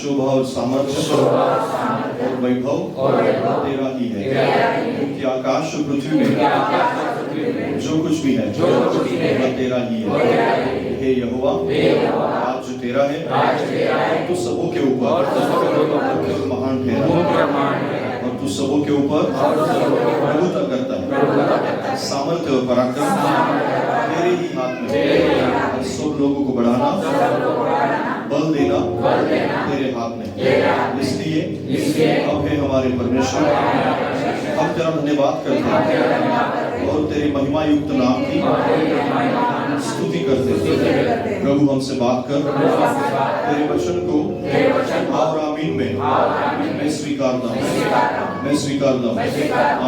शोभा और सामर्थ्य और वैभव तेरा ही है, कि आकाश और पृथ्वी में जो कुछ भी है वह तेरा ही है। हे यहोवा, आज जो तेरा है तू सबों के ऊपर महान ठहरा, और तू सबों के ऊपर प्रभुता करता है। सामर्थ्य और पराक्रम तेरे ही हाथ में, सब लोगों को बढ़ाना बल देना तेरे हाथ में। इसलिए अब है हमारे परमेश्वर, हम तेरा धन्यवाद करते हैं और तेरे महिमा युक्त नाम की स्तुति करते हैं। प्रभु हमसे बात कर, तेरे वचन को और आमीन में मैं स्वीकारता हूँ, मैं स्वीकारता हूँ।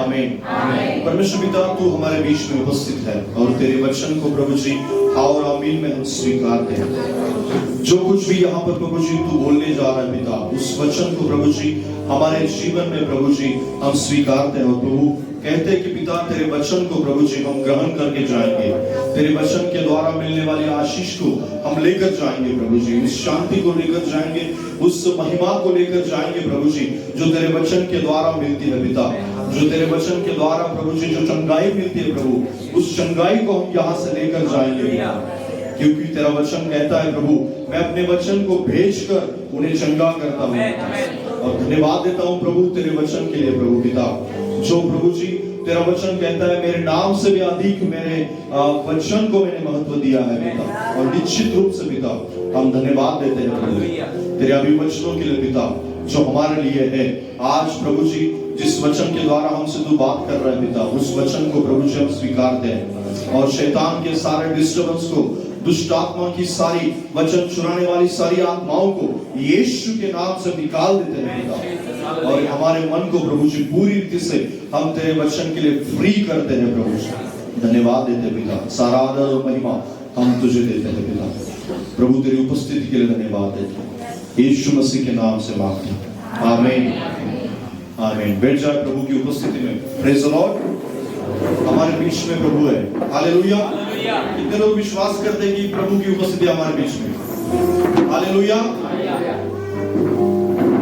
आमीन। परमेश्वर पिता, तू हमारे बीच में उपस्थित है और तेरे वचन को प्रभु जी और आमीन में हम स्वीकारते हैं। जो कुछ भी यहाँ पर प्रभु जी तू बोलने जा रहा है पिता, उस वचन को प्रभु जी हमारे जीवन में प्रभु जी हम स्वीकारते हैं। और प्रभु कहते हैं कि पिता तेरे वचन को प्रभु जी हम ग्रहण करके जाएंगे, तेरे वचन के द्वारा मिलने वाली आशीष को हम लेकर जाएंगे प्रभु जी, उस शांति को लेकर जाएंगे, उस महिमा को लेकर जाएंगे प्रभु जी जो तेरे वचन के द्वारा मिलती है पिता, जो तेरे वचन के द्वारा प्रभु जी जो चंगाई मिलती है प्रभु, उस चंगाई को हम यहाँ से लेकर जाएंगे, क्योंकि तेरा वचन कहता है प्रभु मैं अपने वचन को भेजकर उन्हें चंगा करता हूँ। और धन्यवाद देता हूँ प्रभु तेरे वचन के लिए प्रभु पिता, जो प्रभु जी तेरा वचन कहता है मेरे नाम से भी अधिक मेरे वचन को मैंने महत्व दिया है पिता। और निश्चित रूप से पिता हम धन्यवाद देते हैं प्रभु तेरे अभिवचनों के लिए पिता, जो हमारे लिए है। आज प्रभु जी जिस वचन के द्वारा हमसे तू बात कर रहा है पिता, उस वचन को प्रभु जी हम स्वीकारते हैं और शैतान के सारे डिस्टर्बेंस को, दुष्ट आत्मा की सारी वचन चुराने वाली सारी आत्माओं को यीशु के नाम से निकाल देते हैं पिता। और हमारे मन को प्रभु जी पूरी रीति से हम तेरे वचन के लिए फ्री करते हैं प्रभु जी। धन्यवाद देते हैं पिता, सारा आदर और महिमा हम तुझे देते हैं पिता। प्रभु तेरी उपस्थिति के लिए धन्यवाद देते हैं, यीशु मसीह के नाम से मांगते हैं, आमीन आमीन। बैठ जाए प्रभु की उपस्थिति में। Praise the Lord. हमारे बीच में प्रभु है, हालेलुया। कितने लोग विश्वास करते हैं कि प्रभु की उपस्थिति हमारे बीच में? हालेलुया।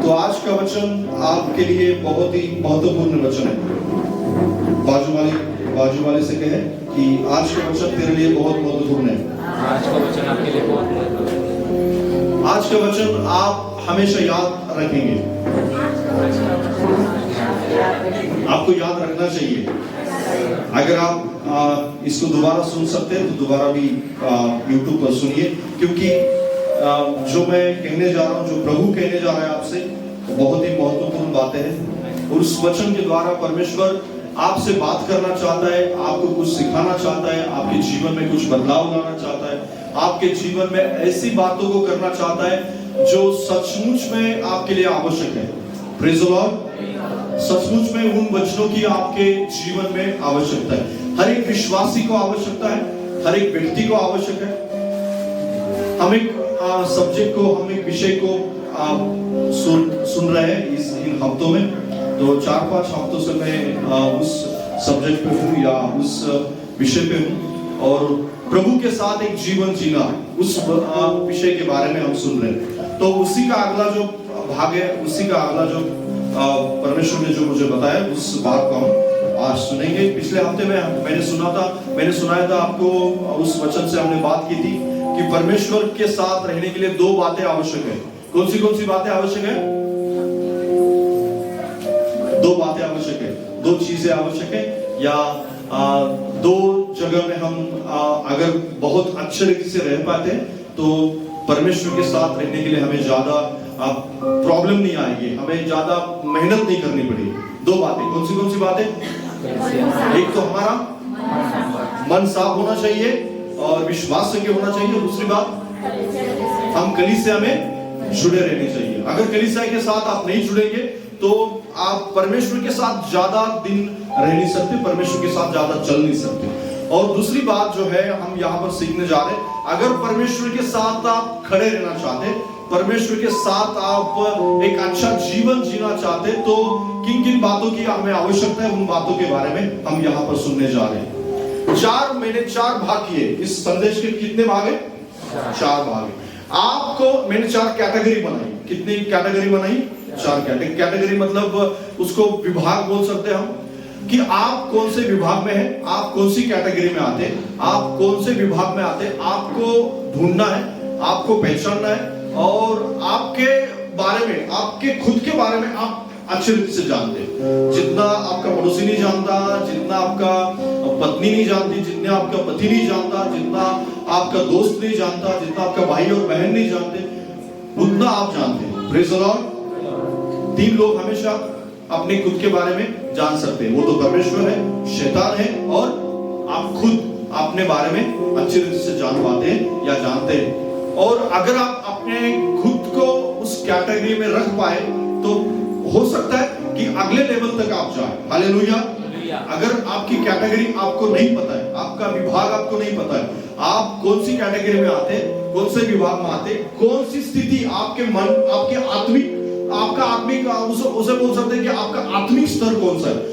तो आज का वचन आपके लिए बहुत ही महत्वपूर्ण वचन है। बाजू वाले से कहे कि आज का वचन तेरे लिए बहुत महत्वपूर्ण है। आज का वचन आपके लिए बहुत महत्वपूर्ण है। आज का वचन आप हमेशा याद रखेंगे, आपको याद रखना चाहिए। अगर आप इसको दोबारा सुन सकते हैं तो दोबारा भी YouTube पर सुनिए, क्योंकि जो मैं कहने जा रहा हूँ, जो प्रभु कहने जा रहा है आपसे, बहुत ही महत्वपूर्ण बातें हैं। और उस वचन के द्वारा परमेश्वर आपसे बात करना चाहता है, आपको कुछ सिखाना चाहता है, आपके जीवन में कुछ बदलाव लाना चाहता है, आपके जीवन में ऐसी बातों को करना चाहता है जो सचमुच में आपके लिए आवश्यक है। Praise the Lord. सचमुच में उन वचनों की आपके जीवन में आवश्यकता है। हर एक विश्वासी को आवश्यकता है, हर एक व्यक्ति को आवश्यक है। हम एक सब्जेक्ट को, हम एक विषय को सुन रहे हैं इन हफ्तों में। तो 4-5 हफ्तों से मैं उस सब्जेक्ट पे हूँ या उस विषय पे हूँ, और प्रभु के साथ एक जीवन जीना, उस विषय के बारे में हम सुन रहे हैं। तो उसी का अगला जो भाग है, उसी का अगला जो परमेश्वर ने जो मुझे बताया, उस बात को हम आज सुनेंगे। पिछले हफ्ते में मैंने सुनाया था आपको, उस वचन से हमने बात की थी कि परमेश्वर के साथ रहने के लिए 2 बातें आवश्यक है। कौन सी बातें आवश्यक है? 2 बातें आवश्यक है, 2 चीजें आवश्यक है, या 2 जगह में हम अगर बहुत अच्छे तरीके से रह पाते हैं तो परमेश्वर के साथ रहने के लिए हमें ज्यादा प्रॉब्लम नहीं आएगी, हमें ज्यादा मेहनत नहीं करनी पड़ेगी। 2 बातें। कौन सी बातें? एक तो हमारा मन साफ होना चाहिए और विश्वास से होना चाहिए। दूसरी बात, हम कलीसिया में जुड़े रहने चाहिए। अगर कलीसिया के साथ आप नहीं जुड़ेंगे तो आप परमेश्वर के साथ ज्यादा दिन रह नहीं सकते, परमेश्वर के साथ ज्यादा चल नहीं सकते। और दूसरी बात जो है हम यहाँ पर सीखने जा रहे हैं, अगर परमेश्वर के साथ आप खड़े रहना चाहते, परमेश्वर के साथ आप एक अच्छा जीवन जीना चाहते, तो किन किन बातों की हमें आवश्यकता है, उन बातों के बारे में हम यहाँ पर सुनने जा रहे हैं। मैंने 4 भाग किए। इस संदेश के कितने भाग है? 4 भाग है। आपको मैंने 4 कैटेगरी बनाई। कितनी कैटेगरी बनाई? 4 कैटेगरी मतलब उसको विभाग बोल सकते हैं हम, कि आप कौन से विभाग में हैं, आप कौन सी कैटेगरी में आते हैं, आप कौन से विभाग में आते हैं, आपको ढूंढना है, आपको पहचानना है, और आपके बारे में, आपके खुद के बारे में आप अच्छे रूप से जानते हैं। जितना आपका पड़ोसी नहीं जानता, जितना आपका पत्नी नहीं जानती, जितना आपका पति नहीं जानता, जितना आपका दोस्त नहीं जानता, जितना आपका भाई और बहन नहीं जानते, उतना आप जानते हैं। Praise the Lord. 3 लोग हमेशा अपने खुद के बारे में जान सकते हैं, वो तो परमेश्वर है, शैतान है, और आप खुद अपने बारे में अच्छे रूप से जान पाते हैं या जानते हैं। और अगर आप अपने खुद को उस कैटेगरी में रख पाए तो हो सकता है कि अगले लेवल तक आप जाए। हालेलुया। अगर आपकी कैटेगरी आपको नहीं पता है, आपका विभाग आपको नहीं पता है, आप कौन सी कैटेगरी में आते, कौन से विभाग में आते, कौन सी स्थिति आपके मन, आपके आत्मिक, आपका आत्मिक, उसे बोल सकते हैं कि आपका आत्मिक स्तर कौन सा है।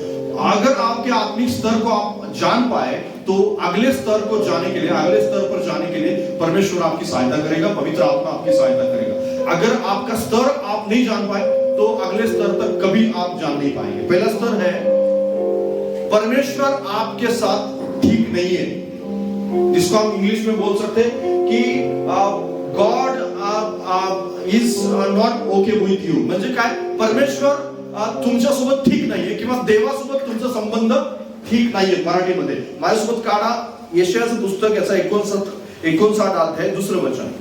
अगर आपके आत्मिक स्तर को आप जान पाए तो अगले स्तर को जाने के लिए, अगले स्तर पर जाने के लिए परमेश्वर आपकी सहायता करेगा, पवित्र आत्मा आपकी सहायता करेगा। अगर आपका स्तर आप नहीं जान पाए तो अगले स्तर तक कभी आप जान नहीं पाएंगे। पहला स्तर है, परमेश्वर आपके साथ ठीक नहीं है, जिसको हम इंग्लिश में बोल सकते हैं कि God is not okay with you. म्हणजे काय, परमेश्वर तुमच्या सोबत ठीक नाहीये, किंवा देवासोबत तुमचा संबंध ठीक नाहीये। मराठीमध्ये माझ्यासोबत काढा यशायाचं पुस्तक, याचा 59 अध्याय 2 वचन।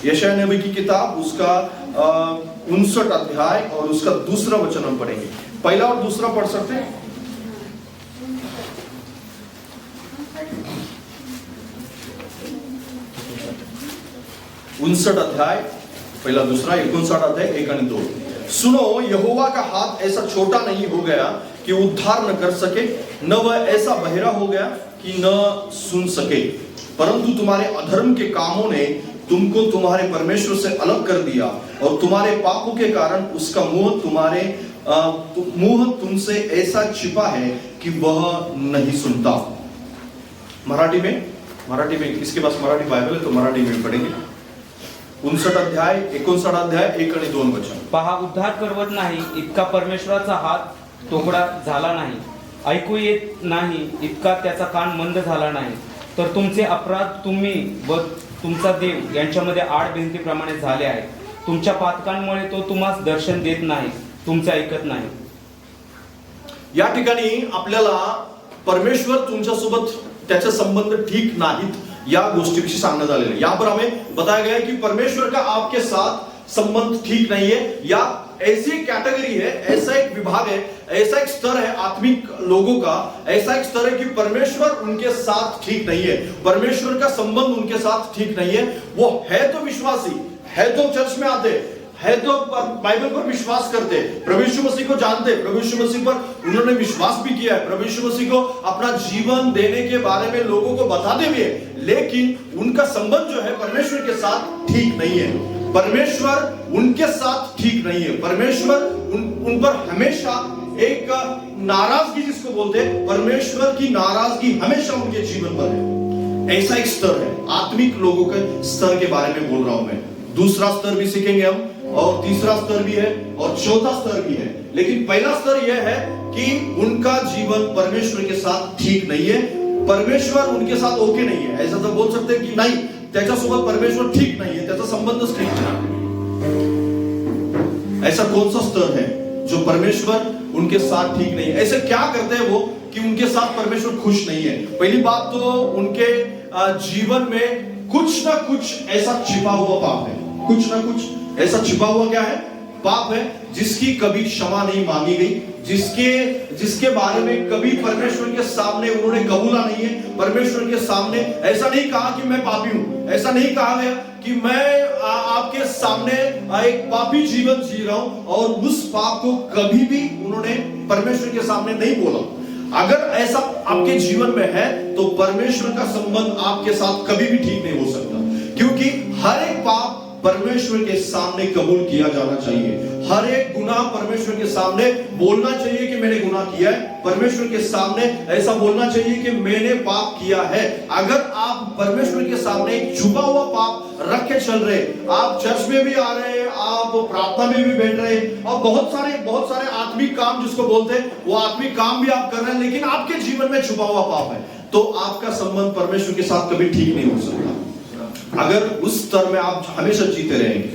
यशाया नबी की किताब, उसका 59 अध्याय और उसका 2 वचन हम पढ़ेंगे। पहला और दूसरा पढ़ सकते हैं? 59 अध्याय पहला दूसरा, 59 अध्याय 1 और 2। सुनो, यहोवा का हाथ ऐसा छोटा नहीं हो गया कि उद्धार न कर सके, न वह ऐसा बहरा हो गया कि न सुन सके, परंतु तुम्हारे अधर्म के कामों ने तुमको तुम्हारे परमेश्वर से अलग कर दिया, और तुम्हारे पापों के कारण उसका मुंह तुमसे ऐसा छिपा है कि वह नहीं सुनता। मराठी में किसके पास मराठी बाइबल है तो मराठी में पढ़ेंगे। 59 अध्याय 59 अध्याय 1 आणि 2 वचन। पहा, उद्धार करवत नाही इतका परमेश्वराचा हात तोकडा झाला नाही, ऐकू येत नाही इतका त्याचा कान मंद झाला नाही, तर तुमचे अपराध तुम्ही व तुमचा देव यांच्यामध्ये आड भिंतीप्रमाणे झाले आहे। तुमच्या पातकांमुळे तो तुम्हास दर्शन देत नाही, तुमचे ऐकत नाही। या ठिकाणी आपल्याला परमेश्वर तुमच्यासोबत त्याचे संबंध ठीक नाहीत या गोष्टीविषयी सांगण्यात आलेले है। यहाँ पर हमें बताया गया है कि परमेश्वर का आपके साथ संबंध ठीक नहीं है, या ऐसी कैटेगरी है, ऐसा एक विभाग है, ऐसा एक स्तर है आत्मिक लोगों का, ऐसा एक स्तर है कि परमेश्वर उनके साथ ठीक नहीं है, परमेश्वर का संबंध उनके साथ ठीक नहीं है। वो है तो विश्वासी, है तो चर्च में आते, है तो बाइबल पर विश्वास करते, प्रभु यीशु मसीह को जानते, प्रभु यीशु मसीह पर उन्होंने विश्वास भी किया है, प्रभु यीशु मसीह को अपना जीवन देने के बारे में लोगों को बताते भी है, लेकिन उनका संबंध जो है परमेश्वर के साथ ठीक नहीं है। परमेश्वर उनके साथ ठीक नहीं है, परमेश्वर उन पर हमेशा एक नाराजगी, जिसको बोलते हैं, परमेश्वर की नाराजगी हमेशा उनके जीवन पर है। ऐसा एक स्तर है, आत्मिक लोगों के स्तर के बारे में बोल रहा हूं मैं। दूसरा स्तर भी सीखेंगे हम, और तीसरा स्तर भी है, और चौथा स्तर भी है। लेकिन पहला स्तर यह है कि उनका जीवन परमेश्वर के साथ ठीक नहीं है, परमेश्वर उनके साथ ओके नहीं है। ऐसा तो बोल सकते हैं कि नहीं, त्याच्यासोबत परमेश्वर ठीक नहीं है, त्याचा संबंधच ठीक नाही। ऐसा कौन सा स्तर है जो परमेश्वर उनके साथ ठीक नहीं है? ऐसे क्या करते हैं वो कि उनके साथ परमेश्वर खुश नहीं है? पहली बात तो उनके जीवन में कुछ ना कुछ ऐसा छिपा हुआ पाप है, कुछ ना कुछ ऐसा छिपा हुआ क्या है? पाप है, जिसकी कभी क्षमा नहीं मांगी गई, जिसके बारे में कभी परमेश्वर के सामने उन्होंने कबूला नहीं है। परमेश्वर के सामने ऐसा नहीं कहा कि मैं पापी हूं, ऐसा नहीं कहा गया कि मैं आपके सामने एक पापी जीवन जी रहा हूं, और उस पाप को कभी भी उन्होंने परमेश्वर के सामने नहीं बोला। अगर ऐसा आपके जीवन में है तो परमेश्वर का संबंध आपके साथ कभी भी ठीक नहीं हो सकता, क्योंकि हर एक पाप परमेश्वर के सामने कबूल किया जाना चाहिए। हर एक गुनाह परमेश्वर के सामने बोलना चाहिए कि मैंने गुनाह किया है, परमेश्वर के सामने ऐसा बोलना चाहिए कि मैंने पाप किया है। अगर आप परमेश्वर के सामने एक छुपा हुआ पाप रख के चल रहे, आप चर्च में भी आ रहे, आप प्रार्थना में भी बैठ रहे और बहुत सारे आत्मिक काम जिसको बोलते हैं वो आत्मिक काम भी आप कर रहे हैं, लेकिन आपके जीवन में छुपा हुआ पाप है, तो आपका संबंध परमेश्वर के साथ कभी ठीक नहीं हो सकता। अगर उस स्तर में आप हमेशा जीते रहेंगे,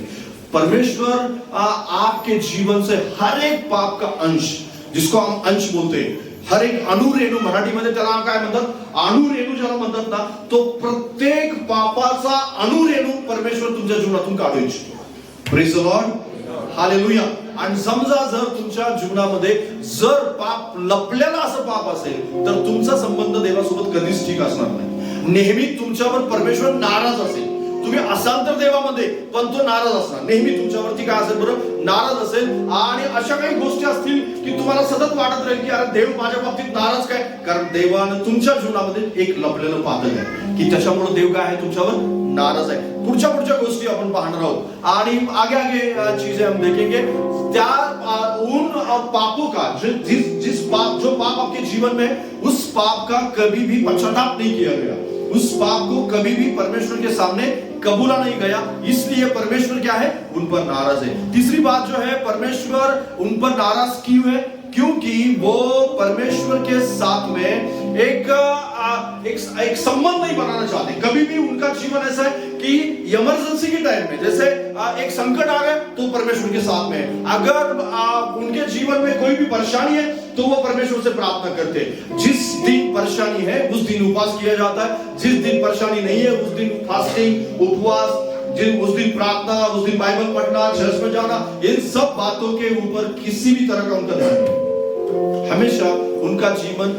परमेश्वर आपके जीवन से हर एक पाप का अंश, जिसको हम अंश बोलते हैं, हर एक अणुरेणू, मराठीमध्ये त्याला काय म्हणतात, अणुरेणू ज्याला म्हणतात ना, तो प्रत्येक पापाचा अणुरेणू परमेश्वर तुमच्या जीवनातून काढू इच्छितो. Praise the Lord, hallelujah. आणि समजा जर तुमच्या जीवनामध्ये जर पाप लपलेला असं पाप असेल तर तुमचा संबंध देवासोबत कधीच ठीक असणार नाही. नेहमी तुमच्यावर परमेश्वर नाराज असेल. तुम्ही असाल तर देवामध्ये, पण तो नाराज असणार, नेहमी तुमच्यावरती काय असेल बरं, नाराज असेल. आणि अशा काही गोष्टी असतील की तुम्हाला सतत वाटत राहील की अरे देव माझ्या बाबतीत नाराज काय, कारण देवानं तुमच्या जीवनामध्ये एक लपलेलं पातळ आहे की त्याच्यामुळे देव काय आहे, तुमच्यावर नाराज आहे. पुढच्या गोष्टी आपण पाहणार आहोत आणि आगे चीजें हम देखेंगे. त्या उन पापों का जो पाप आपके जीवन में, उस पाप का कभी भी पश्चाताप नहीं किया गया, उस पाप को कभी भी परमेश्वर के सामने कबूला नहीं गया, इसलिए परमेश्वर क्या है, उन पर नाराज है. तीसरी बात जो है, परमेश्वर उन पर नाराज क्यों है, क्योंकि वो परमेश्वर के साथ में एक संबंध नहीं बनाना चाहते. कभी भी उनका जीवन ऐसा है कि इमरजेंसी के टाइम में, जैसे एक संकट आ गया तो परमेश्वर के साथ में है. अगर उनके जीवन में कोई भी परेशानी है तो वो परमेश्वर से प्रार्थना करते हैं. जिस दिन परेशानी है उस दिन उपवास किया जाता है, जिस दिन परेशानी नहीं है उस दिन फास्टिंग, उपवास, उस दिन प्रार्थना, उस दिन बाइबल पढ़ना, चर्च में जाना, इन सब बातों के ऊपर किसी भी तरह का उनका ध्यान नहीं. हमेशा उनका जीवन,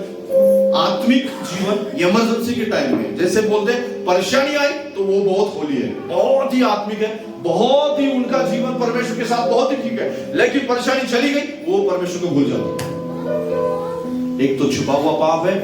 आत्मिक जीवन इमरजेंसी के टाइम में, जैसे बोलते हैं परेशानी आई तो वो बहुत होली है, बहुत ही आत्मिक है, बहुत ही उनका जीवन परमेश्वर के साथ बहुत ही ठीक है. लेकिन परेशानी चली गई, वो परमेश्वर को भूल जाते. एक तो छुपा हुआ पाप है,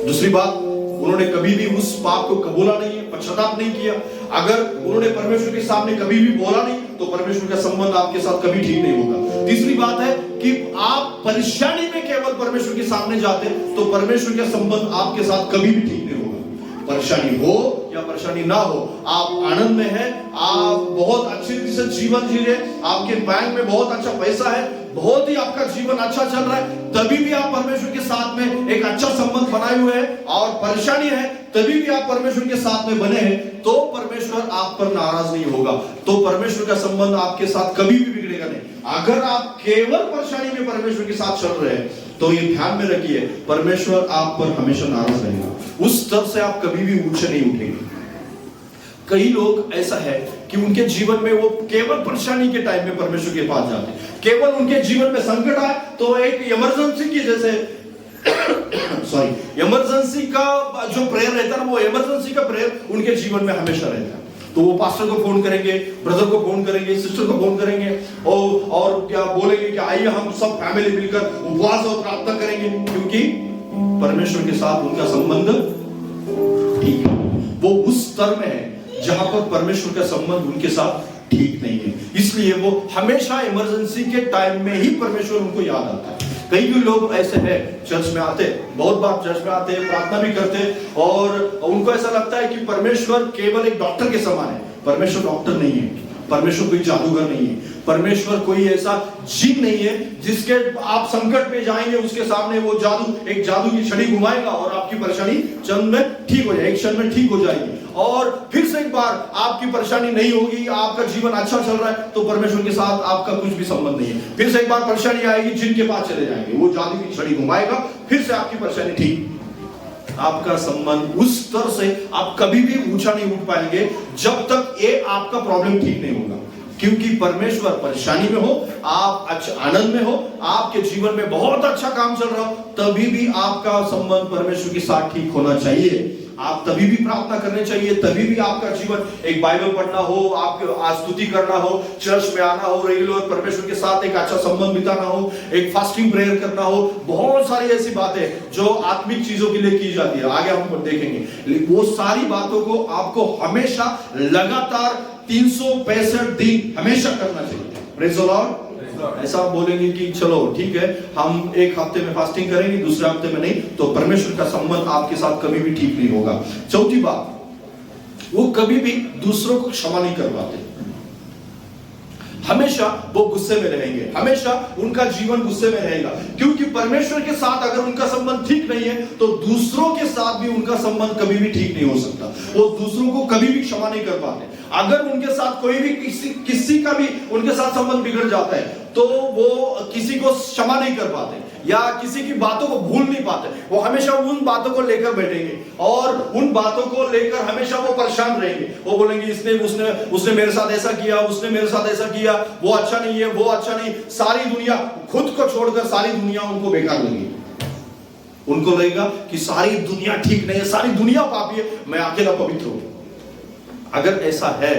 दूसरी बात उन्होंने कभी भी उस पाप को कबूला नहीं है, पश्चाताप नहीं किया. अगर उन्होंने परमेश्वर के सामने कभी भी बोला नहीं तो परमेश्वर का संबंध आपके साथ कभी ठीक नहीं होगा. तीसरी बात है कि आप परेशानी में केवल परमेश्वर के सामने जाते तो परमेश्वर का संबंध आपके साथ कभी भी ठीक नहीं होगा. परेशानी हो या परेशानी ना हो, आप आनंद में हैं, आप बहुत अच्छी रीति से जीवन जी रहे, आपके बैंक में बहुत अच्छा पैसा है, बहुत ही आपका जीवन अच्छा चल रहा है, तभी भी आप परमेश्वर के साथ में एक अच्छा संबंध बनाए हुए हैं. और परेशानी है तभी भी आप परमेश्वर के साथ में बने हैं, तो परमेश्वर आप पर नाराज नहीं होगा, तो परमेश्वर का संबंध आपके साथ कभी भी बिगड़ेगा नहीं. अगर आप केवल परेशानी में परमेश्वर के साथ चल रहे हैं तो ये ध्यान में रखिए, परमेश्वर आप पर हमेशा नाराज रहेगा. उस स्तर से आप कभी भी ऊंचे नहीं उठेंगे. कई लोग ऐसा है कि उनके जीवन में वो केवल परेशानी के टाइम में परमेश्वर के पास जाते हैं, केवल उनके जीवन में संकट आए तो एक इमरजेंसी की जैसे इमरजेंसी का जो प्रेयर रहता है ना, वो इमरजेंसी का प्रेयर उनके जीवन में हमेशा रहता है. तो वो पास्टर को फोन करेंगे, ब्रदर को फोन करेंगे, सिस्टर को फोन करेंगे और क्या बोलेंगे कि आइए हम सब फैमिली मिलकर उपवास और प्रार्थना करेंगे, क्योंकि परमेश्वर के साथ उनका संबंध ठीक है. वो उस स्तर में है जहां पर परमेश्वर का संबंध उनके साथ ठीक नहीं है, इसलिए वो हमेशा इमरजेंसी के टाइम में ही परमेश्वर उनको याद आता है. कई लोग ऐसे हैं, चर्च में आते, बहुत बार चर्च में आते, प्रार्थना भी करते और उनको ऐसा लगता है कि परमेश्वर केवल एक डॉक्टर के समान है. परमेश्वर डॉक्टर नहीं है, परमेश्वर कोई जादूगर नहीं है, परमेश्वर कोई ऐसा जिन नहीं है जिसके आप संकट में जाएंगे उसके सामने वो एक जादू की छड़ी घुमाएगा और आपकी परेशानी क्षण में ठीक हो जाएगी, एक क्षण में ठीक हो जाएगी और फिर से एक बार आपकी परेशानी नहीं होगी, आपका जीवन अच्छा चल रहा है तो परमेश्वर के साथ आपका कुछ भी संबंध नहीं है. फिर से एक बार परेशानी आएगी, जिनके पास चले जाएंगे, वो जादू की छड़ी घुमाएगा, फिर से आपकी परेशानी ठीक. आपका संबंध उस स्तर से आप कभी भी ऊंचा नहीं उठ पाएंगे जब तक ये आपका प्रॉब्लम ठीक नहीं होगा. क्योंकि परमेश्वर परेशानी में हो, आप अच्छे आनंद में हो, आपके जीवन में बहुत अच्छा काम चल रहा हो, तभी भी आपका संबंध परमेश्वर के साथ ठीक होना चाहिए. आप तभी भी प्रार्थना करनी चाहिए, तभी भी आपका जीवन एक बाइबल पढ़ना हो, आपके स्तुति करना हो, चर्च में आना हो, रेगुलर परमेश्वर के साथ एक अच्छा संबंध बिताना हो, एक फास्टिंग प्रेयर करना हो. बहुत सारी ऐसी बातें जो आत्मिक चीजों के लिए की जाती है, आगे हम देखेंगे. वो सारी बातों को आपको हमेशा लगातार 365 दिन हमेशा करना चाहिए. Praise the Lord. ऐसा आप बोलेंगे कि चलो ठीक है हम एक हफ्ते में फास्टिंग करेंगे, दूसरे हफ्ते में नहीं, तो परमेश्वर का संबंध आपके साथ कभी भी ठीक नहीं होगा. चौथी बात, वो कभी भी दूसरों को क्षमा नहीं कर पाते। हमेशा वो गुस्से में रहेंगे, हमेशा उनका जीवन गुस्से में रहेगा, क्योंकि परमेश्वर के साथ अगर उनका संबंध ठीक नहीं है तो दूसरों के साथ भी उनका संबंध कभी भी ठीक नहीं हो सकता। वो दूसरों को कभी भी क्षमा नहीं कर पाते। अगर उनके साथ कोई भी किसी का भी उनके साथ संबंध बिगड़ जाता है तो वो किसी को क्षमा नहीं कर पाते या किसी की बातों को भूल नहीं पाते। वो हमेशा उन बातों को लेकर बैठेंगे और उन बातों को लेकर हमेशा वो परेशान रहेंगे। वो बोलेंगे इसने उसने मेरे साथ ऐसा किया, उसने मेरे साथ ऐसा किया, वो अच्छा नहीं है, वो अच्छा नहीं। सारी दुनिया, खुद को छोड़कर सारी दुनिया उनको बेकार लगेगी। उनको लगेगा कि सारी दुनिया ठीक नहीं है, सारी दुनिया पापी है, मैं अकेला पवित्र हूं। अगर ऐसा है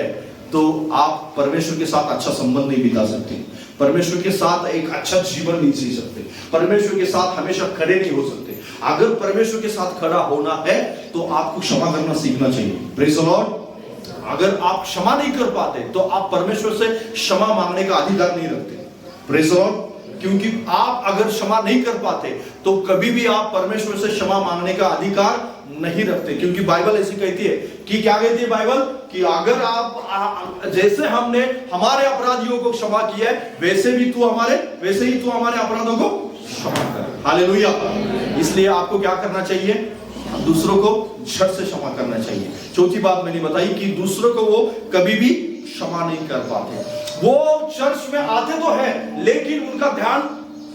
तो आप परमेश्वर के साथ अच्छा संबंध नहीं बिता सकते, परमेश्वर के साथ एक अच्छा जीवन नहीं जी सकते, परमेश्वर के साथ हमेशा खड़े नहीं हो सकते। अगर परमेश्वर के साथ खड़ा होना है तो आपको क्षमा करना सीखना चाहिए। Praise the Lord. अगर आप क्षमा नहीं कर पाते तो आप परमेश्वर से क्षमा मांगने का अधिकार नहीं रखते। Praise the Lord. क्योंकि आप अगर क्षमा नहीं कर पाते तो कभी भी आप परमेश्वर से क्षमा मांगने का अधिकार नहीं रखते। क्योंकि बाइबल ऐसी कहती है कि क्या कहती है बाइबल, कि अगर आप जैसे हमने हमारे अपराधियों को क्षमा किया है वैसे ही तू हमारे अपराधों को क्षमा कर। हालेलुया। इसलिए आपको क्या करना चाहिए, दूसरों को झट से क्षमा करना चाहिए। चौथी बात मैंने बताई कि दूसरों को वो कभी भी क्षमा नहीं कर पाते। वो चर्च में आते तो है लेकिन उनका ध्यान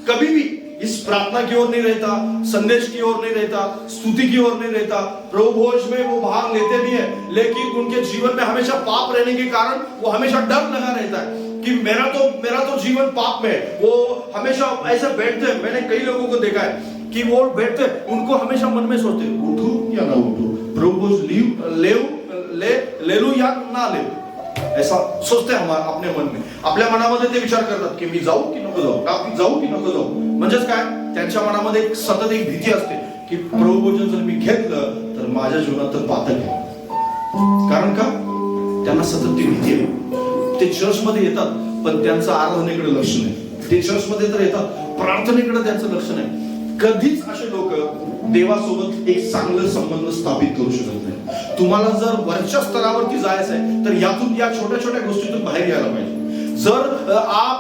कभी भी इस प्रार्थना की ओर नहीं रहता, संदेश की ओर नहीं रहता, स्तुति की ओर नहीं रहता। प्रभु भोज में वो भाग लेते भी हैं लेकिन उनके जीवन में हमेशा पाप रहने के कारण वो हमेशा डर लगा रहता है कि मेरा तो जीवन पाप में है। वो हमेशा ऐसे बैठते हैं। मैंने कई लोगों को देखा है कि वो बैठते, उनको हमेशा मन में सोचते उठूं या ना उठूं, प्रभु भोज ले लू या ना ले, ऐसा सोचते हम अपने मन में। आपल्या मनामध्ये ते विचार करतात की मी जाऊ की नको जाऊ। म्हणजेच काय, त्यांच्या मनामध्ये सतत एक भीती असते की प्रभू भोजन जर मी घेतलं तर माझ्या जीवनात तर पातक आहे। कारण का, त्यांना सतत ती भीती आहे। ते चर्च मध्ये येतात पण त्यांचं आराधनेकडे लक्ष नाही, ते चर्च मध्ये तर येतात प्रार्थनेकडे त्यांचं लक्ष नाही। कधीच असे लोक देवासोबत एक चांगलं संबंध स्थापित करू शकत नाही। तुम्हाला जर वरच्या स्तरावरती जायचं आहे तर यातून या छोट्या छोट्या गोष्टीतून बाहेर यायला पाहिजे।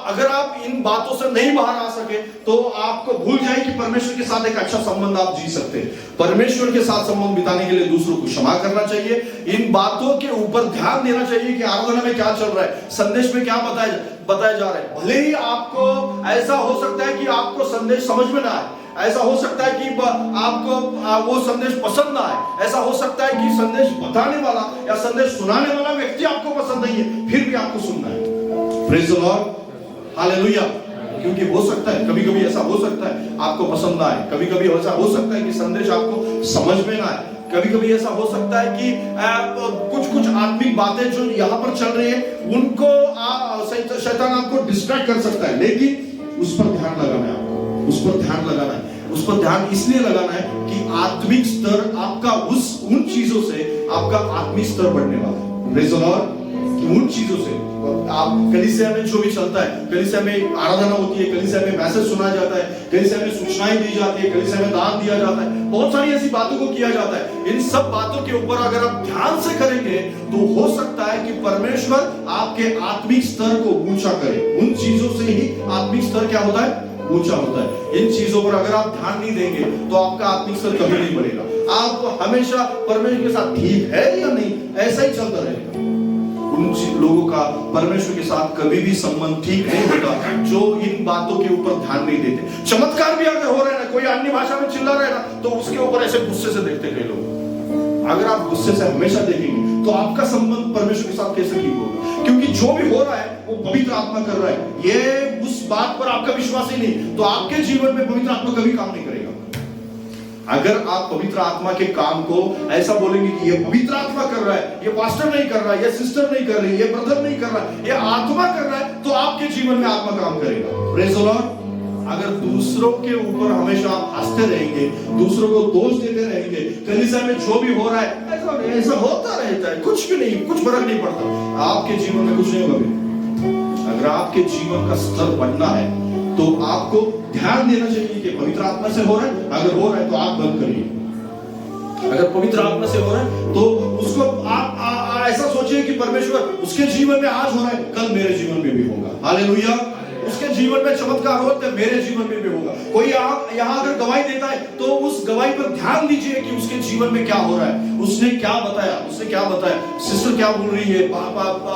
अगर आप इन बातों से नहीं बाहर आ सके तो आपको भूल जाए कि परमेश्वर के साथ एक अच्छा संबंध आप जी सकते हैं। परमेश्वर के साथ संबंध बिताने के लिए दूसरों को क्षमा करना चाहिए, इन बातों के ऊपर ध्यान देना चाहिए कि आराधना में क्या चल रहा है, संदेश में क्या बताया जा रहा है। भले ही आपको ऐसा हो सकता है कि आपको संदेश समझ में ना आए, ऐसा हो सकता है कि आपको वो संदेश पसंद ना आए, ऐसा हो सकता है कि संदेश बताने वाला या संदेश सुनाने वाला व्यक्ति आपको पसंद नहीं है, फिर भी आपको सुनना है। Praise the Lord. हालेलुया। क्योंकि हो सकता है कभी कभी ऐसा हो सकता है आपको पसंद ना आए, कभी कभी ऐसा हो सकता है कि संदेश आपको समझ में ना आए, कभी कभी ऐसा हो सकता है कि कुछ आत्मिक बातें जो यहाँ पर चल रही है उनको शैतान आपको डिस्ट्रैक्ट कर सकता है। लेकिन उस पर ध्यान लगाना है, आपको उस पर ध्यान लगाना है। उस पर ध्यान इसलिए लगाना है कि आत्मिक स्तर आपका उन चीजों से आपका आत्मिक स्तर बढ़ने वाला है। Praise the Lord. उन चीजों से आप कलीसिया में जो भी चलता है, कलीसिया में आराधना होती है, कलीसिया में मैसेज सुना जाता है, कलीसिया में सूचनाएं दी जाती है, कलीसिया में दान दिया जाता है, बहुत सारी ऐसी बातों को किया जाता है। इन सब बातों के ऊपर अगर आप ध्यान से करेंगे तो हो सकता है कि परमेश्वर आपके आत्मिक स्तर को ऊंचा करे। उन चीजों से ही आत्मिक स्तर क्या होता है, ऊंचा होता है। इन चीजों पर अगर आप ध्यान नहीं देंगे तो आपका आत्मिक स्तर कभी नहीं बढ़ेगा। आप हमेशा परमेश्वर के साथ ठीक है या नहीं ऐसा ही चलता रहेगा। उन लोगों का परमेश्वर के साथ कभी भी संबंध ठीक नहीं होता जो इन बातों के ऊपर ध्यान नहीं देते। चमत्कार भी अगर हो रहा है ना, कोई अन्य भाषा में चिल्ला रहा है ना, तो उसके ऊपर ऐसे गुस्से से देखते कई लोग। अगर आप गुस्से से हमेशा देखेंगे तो आपका संबंध परमेश्वर के साथ कैसे ठीक होगा? क्योंकि जो भी हो रहा है वो पवित्र आत्मा कर रहा है। ये उस बात पर आपका विश्वास ही नहीं तो आपके जीवन में पवित्र आत्मा कभी काम नहीं करेगा। अगर आप पवित्र आत्मा के काम को ऐसा बोलेंगे कि ये पवित्र आत्मा कर रहा है, ये पास्टर नहीं कर रहा है, ये सिस्टर नहीं कर रही, ये ब्रदर नहीं कर रहा है, ये आत्मा कर रहा है, तो आपके जीवन में आत्मा काम करेगा। Praise the Lord. अगर दूसरों के ऊपर हमेशा आप हंसते रहेंगे, दूसरों को दोष देते रहेंगे, कलीसिया में जो भी हो रहा है ऐसा होता रहता है, कुछ भी नहीं, कुछ फर्क नहीं पड़ता, आपके जीवन में कुछ नहीं होगा। अगर आपके जीवन का स्तर बढ़ना है तो आपको ध्यान देना चाहिए कि पवित्र आत्मा से हो रहा है। अगर हो रहा है तो आप बंद करिए। अगर पवित्र आत्मा से हो रहा है तो उसको आप ऐसा सोचिए कि परमेश्वर उसके जीवन में आज हो रहा है, कल मेरे जीवन में भी होगा। हालेलुया। उसके जीवन में चमत्कार हो तो मेरे जीवन में भी होगा। कोई यहाँ अगर गवाही देता है तो उस गवाही पर ध्यान दीजिए कि उसके जीवन में क्या हो रहा है, उसने क्या बताया, सिस्टर क्या बोल रही है,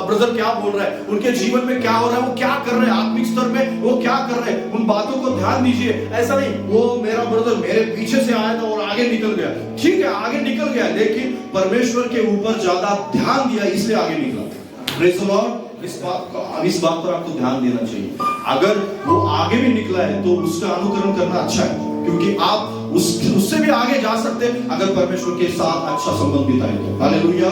ब्रदर क्या बोल रहा है, उनके जीवन में क्या हो रहा है, वो क्या कर रहे हैं, आत्मिक स्तर में वो क्या कर रहे हैं, उन बातों को ध्यान दीजिए। ऐसा नहीं वो मेरा ब्रदर मेरे पीछे से आया था और आगे निकल गया, ठीक है आगे निकल गया, लेकिन परमेश्वर के ऊपर ज्यादा ध्यान दिया इसलिए आगे निकला। Praise the Lord. इस बात पर आपको ध्यान देना चाहिए। अगर वो आगे भी निकला है तो उसका अनुकरण करना अच्छा है, क्योंकि आप उससे भी आगे जा सकते हैं अगर परमेश्वर के साथ अच्छा संबंध बिताए तो। हालेलुया।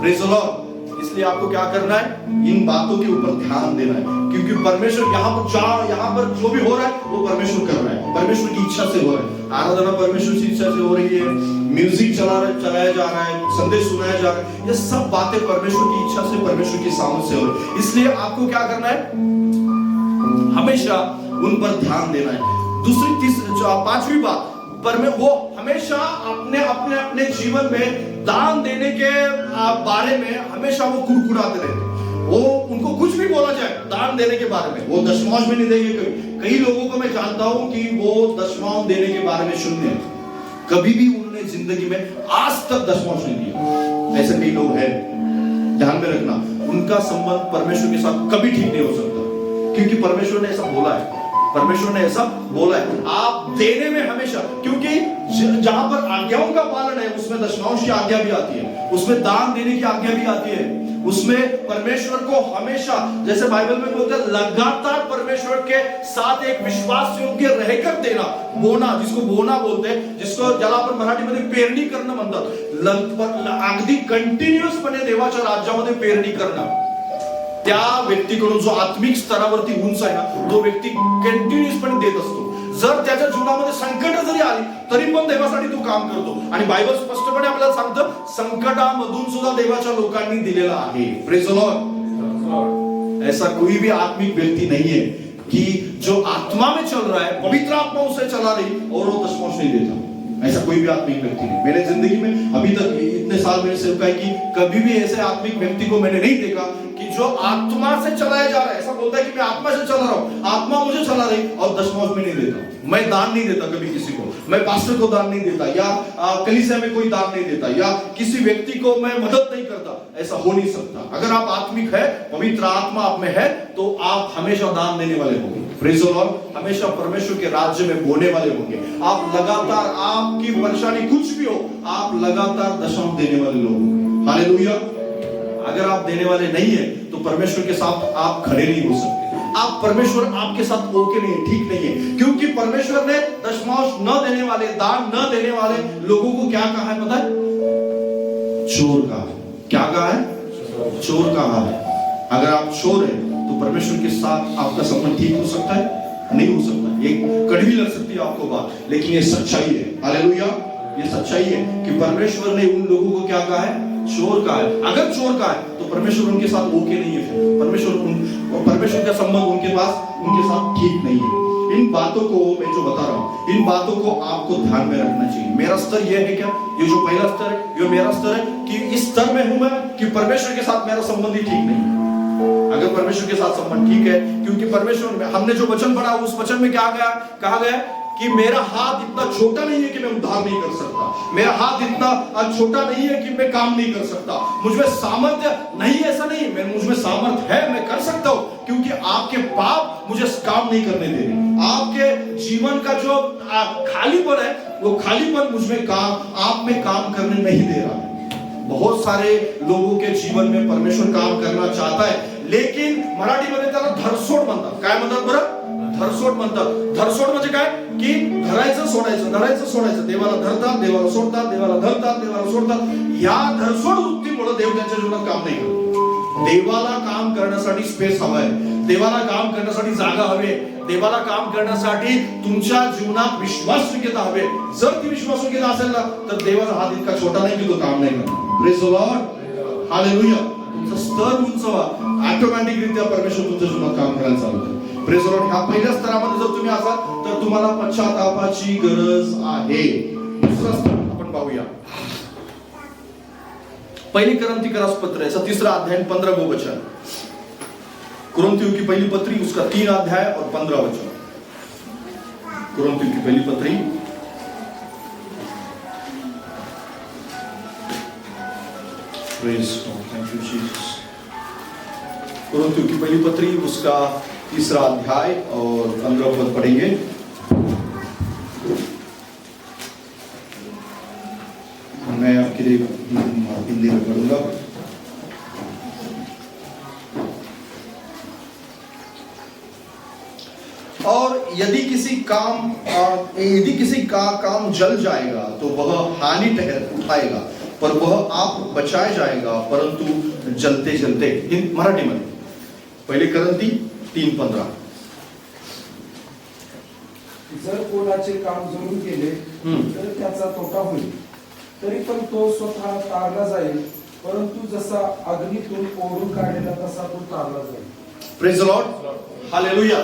Praise the Lord. इसलिए आपको क्या करना है, इन बातों के ऊपर ध्यान देना है, क्योंकि परमेश्वर यहाँ पर जो भी हो रहा है वो परमेश्वर कर रहा है, परमेश्वर की इच्छा से हो रहा है। आराधना परमेश्वर की इच्छा से हो रही है, म्यूजिक चलाया जा रहा है, संदेश सुनाया जा रहा है, ये सब बातें परमेश्वर की इच्छा से, परमेश्वर की सामर्थ से हो रही है। इसलिए आपको क्या करना है, हमेशा उन पर ध्यान देना है। पांचवी बात, वो हमेशा अपने जीवन में दान देने के बारे में हमेशा वो कुड़कुड़ाते रहते। वो उनको कुछ भी बोला जाए दान देने के बारे में, वो दशमांश में नहीं देंगे। कई लोगों को मैं जानता हूं कि वो दशमांश देने के बारे में शून्य, कभी भी उन्होंने जिंदगी में आज तक दशमांश नहीं दिया। ऐसे कई लोग हैं, ध्यान में रखना, उनका संबंध परमेश्वर के साथ कभी ठीक नहीं हो सकता, क्योंकि परमेश्वर ने ऐसा बोला है। आप देने में हमेशा, क्योंकि जहां पर आज्ञाओं का पालन है उसमें दशमांश की आज्ञा भी आती है, उसमें दान देने की आज्ञा भी आती है, उसमें परमेश्वर को हमेशा, जैसे बाइबल में बोलते हैं, लगातार परमेश्वर के साथ एक विश्वास योग्य रहकर देना, बोना, जिसको बोना बोलते हैं, जिसको ज्याला आपण मराठीमध्ये पेरणी करणं म्हणतात, अगदी कंटिन्युअसपणे देवाच्या राज्यामध्ये पेरणी करणं। त्या व्यक्तीकडून जो आत्मिक स्तरावरती उंच आहे ना, तो व्यक्ती कंटिन्युअसपणे देत असतो। जर त्याच्या जीवनामध्ये संकट जरी आली तरी पण देवासाठी तो काम करतो, आणि बायबल स्पष्टपणे आपल्याला सांगतं, संकटामधून सुद्धा देवाच्या लोकांनी दिलेला आहे। Praise the Lord. ऐसा कोई भी आत्मिक व्यक्ति नहीं है कि जो आत्मा में चल रहा है, पवित्र आत्मा उसे चला रही और वो दशमांश नहीं देता। ऐसा कोई भी आत्मिक व्यक्ति नहीं। मेरे जिंदगी में अभी तक इतने साल मेरे सेवकाई की, कभी भी ऐसे आत्मिक व्यक्ति को मैंने नहीं देखा कि जो आत्मा से चलाया जा रहा है, ऐसा बोलता है कि मैं आत्मा से चला रहा हूं, आत्मा मुझे चला रही, और दशमांश में नहीं देता। मैं दान नहीं देता कभी किसी को, मैं पास्टर को दान नहीं देता, या कलीसिया में कोई दान नहीं देता, या किसी व्यक्ति को मैं मदद नहीं करता। ऐसा हो नहीं सकता। अगर आप आत्मिक है, पवित्र आत्मा आप में है, तो आप हमेशा दान देने वाले होंगे। Praise the Lord. हमेशा परमेश्वर के राज्य में बोने वाले होंगे। आप लगातार, आपकी परेशानी कुछ भी हो, आप लगातार दशमांश देने वाले लोग होंगे। हालेलुया। अगर आप देने वाले नहीं है तो परमेश्वर के साथ आप खड़े नहीं हो सकते। आप, परमेश्वर आपके साथ ओके नहीं है, ठीक नहीं है, क्योंकि परमेश्वर ने दशमांश न देने वाले, दान न देने वाले लोगों को क्या कहा है पता है? चोर कहा है। क्या कहा है? चोर कहा है। अगर आप चोर है तो परमेश्वर के साथ आपका संबंध ठीक हो सकता है? नहीं हो सकता। एक कड़वी लग सकती है आपको बात, लेकिन ये सच्चाई है। हालेलुया। ये सच्चाई है कि परमेश्वर ने उन लोगों को क्या कहा है? चोर कहा है। अगर चोर कहा है तो परमेश्वर उनके साथ ओके नहीं है, फिर परमेश्वर का संबंध उनके साथ ठीक नहीं है। इन बातों को मैं जो बता रहा हूं, इन बातों को आपको ध्यान में रखना चाहिए। मेरा स्तर यह है क्या? ये जो पहला स्तर है, ये मेरा स्तर है कि इस स्तर में हूं मैं कि परमेश्वर के साथ मेरा संबंध ही ठीक नहीं है। अगर परमेश्वर के साथ संबंध ठीक है, क्योंकि परमेश्वर में हमने जो वचन पढ़ा, उस वचन में क्या कहा गया कि मेरा हाथ इतना छोटा नहीं है कि मैं उद्धार नहीं कर सकता, मेरा हाथ इतना छोटा नहीं है कि मैं काम नहीं कर सकता, मुझमें सामर्थ्य नहीं, ऐसा नहीं, मुझमें सामर्थ्य है, मैं कर सकता हूं, क्योंकि आपके पाप मुझे काम नहीं करने दे रहे। आपके जीवन का जो खालीपन है, वो खालीपन मुझमें आप में काम करने नहीं दे रहा है। बहुत सारे लोगों के जीवन में परमेश्वर काम करना चाहता है, लेकिन मराठीमध्ये त्याला धरसोड म्हणतात। काय म्हणतात बरं? धरसोड म्हणतात। धरसोड म्हणजे काय? की धरायचं सोडायचं, देवाला धरतात, देवाला सोडतात, देवाला धरतात, देवाला सोडतात। या धरसोड वृत्तीमुळे देव त्यांच्या जीवनात काम नाही करत। देवाला काम करण्यासाठी स्पेस हवा आहे, देवाला काम करण्यासाठी जागा हवी, देवाला काम करण्यासाठी तुमच्या जीवनात विश्वासयोग्यता हवी। जर ती विश्वासयोग्यता असेल ना, तर देवाचा हात इतका छोटा नाही की तो काम नाही करणार। Praise the Lord. हालेलुया। तुमचं स्तर उंच व्हा, ऑटोमॅटिक रित्या परमेश्वर तुमच्या जीवनात काम करायला चालू करेल। Praise the Lord. ह्या पहिल्या स्तरामध्ये जर तुम्ही असाल तर तुम्हाला पश्चातापाची गरज आहे। दुसरा स्तर आपण पाहूया। पहली करंथी का पत्र ऐसा 3 अध्याय 15 वचन। कुरिन्थियों की पहली पत्री उसका 3 अध्याय और 15 वचन। कुरिन्थियों की पहली पत्री थैंक यू जीसस। कुरिन्थियों की पहली पत्री उसका 3 अध्याय और 15 पद पढ़ेंगे। मैं आपके लिए हिंदी में पढ़ूंगा। और यदि किसी का काम जल जाएगा तो वह हानि उठाएगा, पर वह आप बचाया जाएगा, परंतु जलते जलते। मराठी में पहिले करंथी 3:15। जर कोणाचे काम जळून गेले तर त्याचा तोटा होईल, तरी पण तो स्वतः तारला जाईल, परंतु जसा अग्नीतून ओढून काढलेला तसा तो तारला जाईल। Praise the Lord, hallelujah.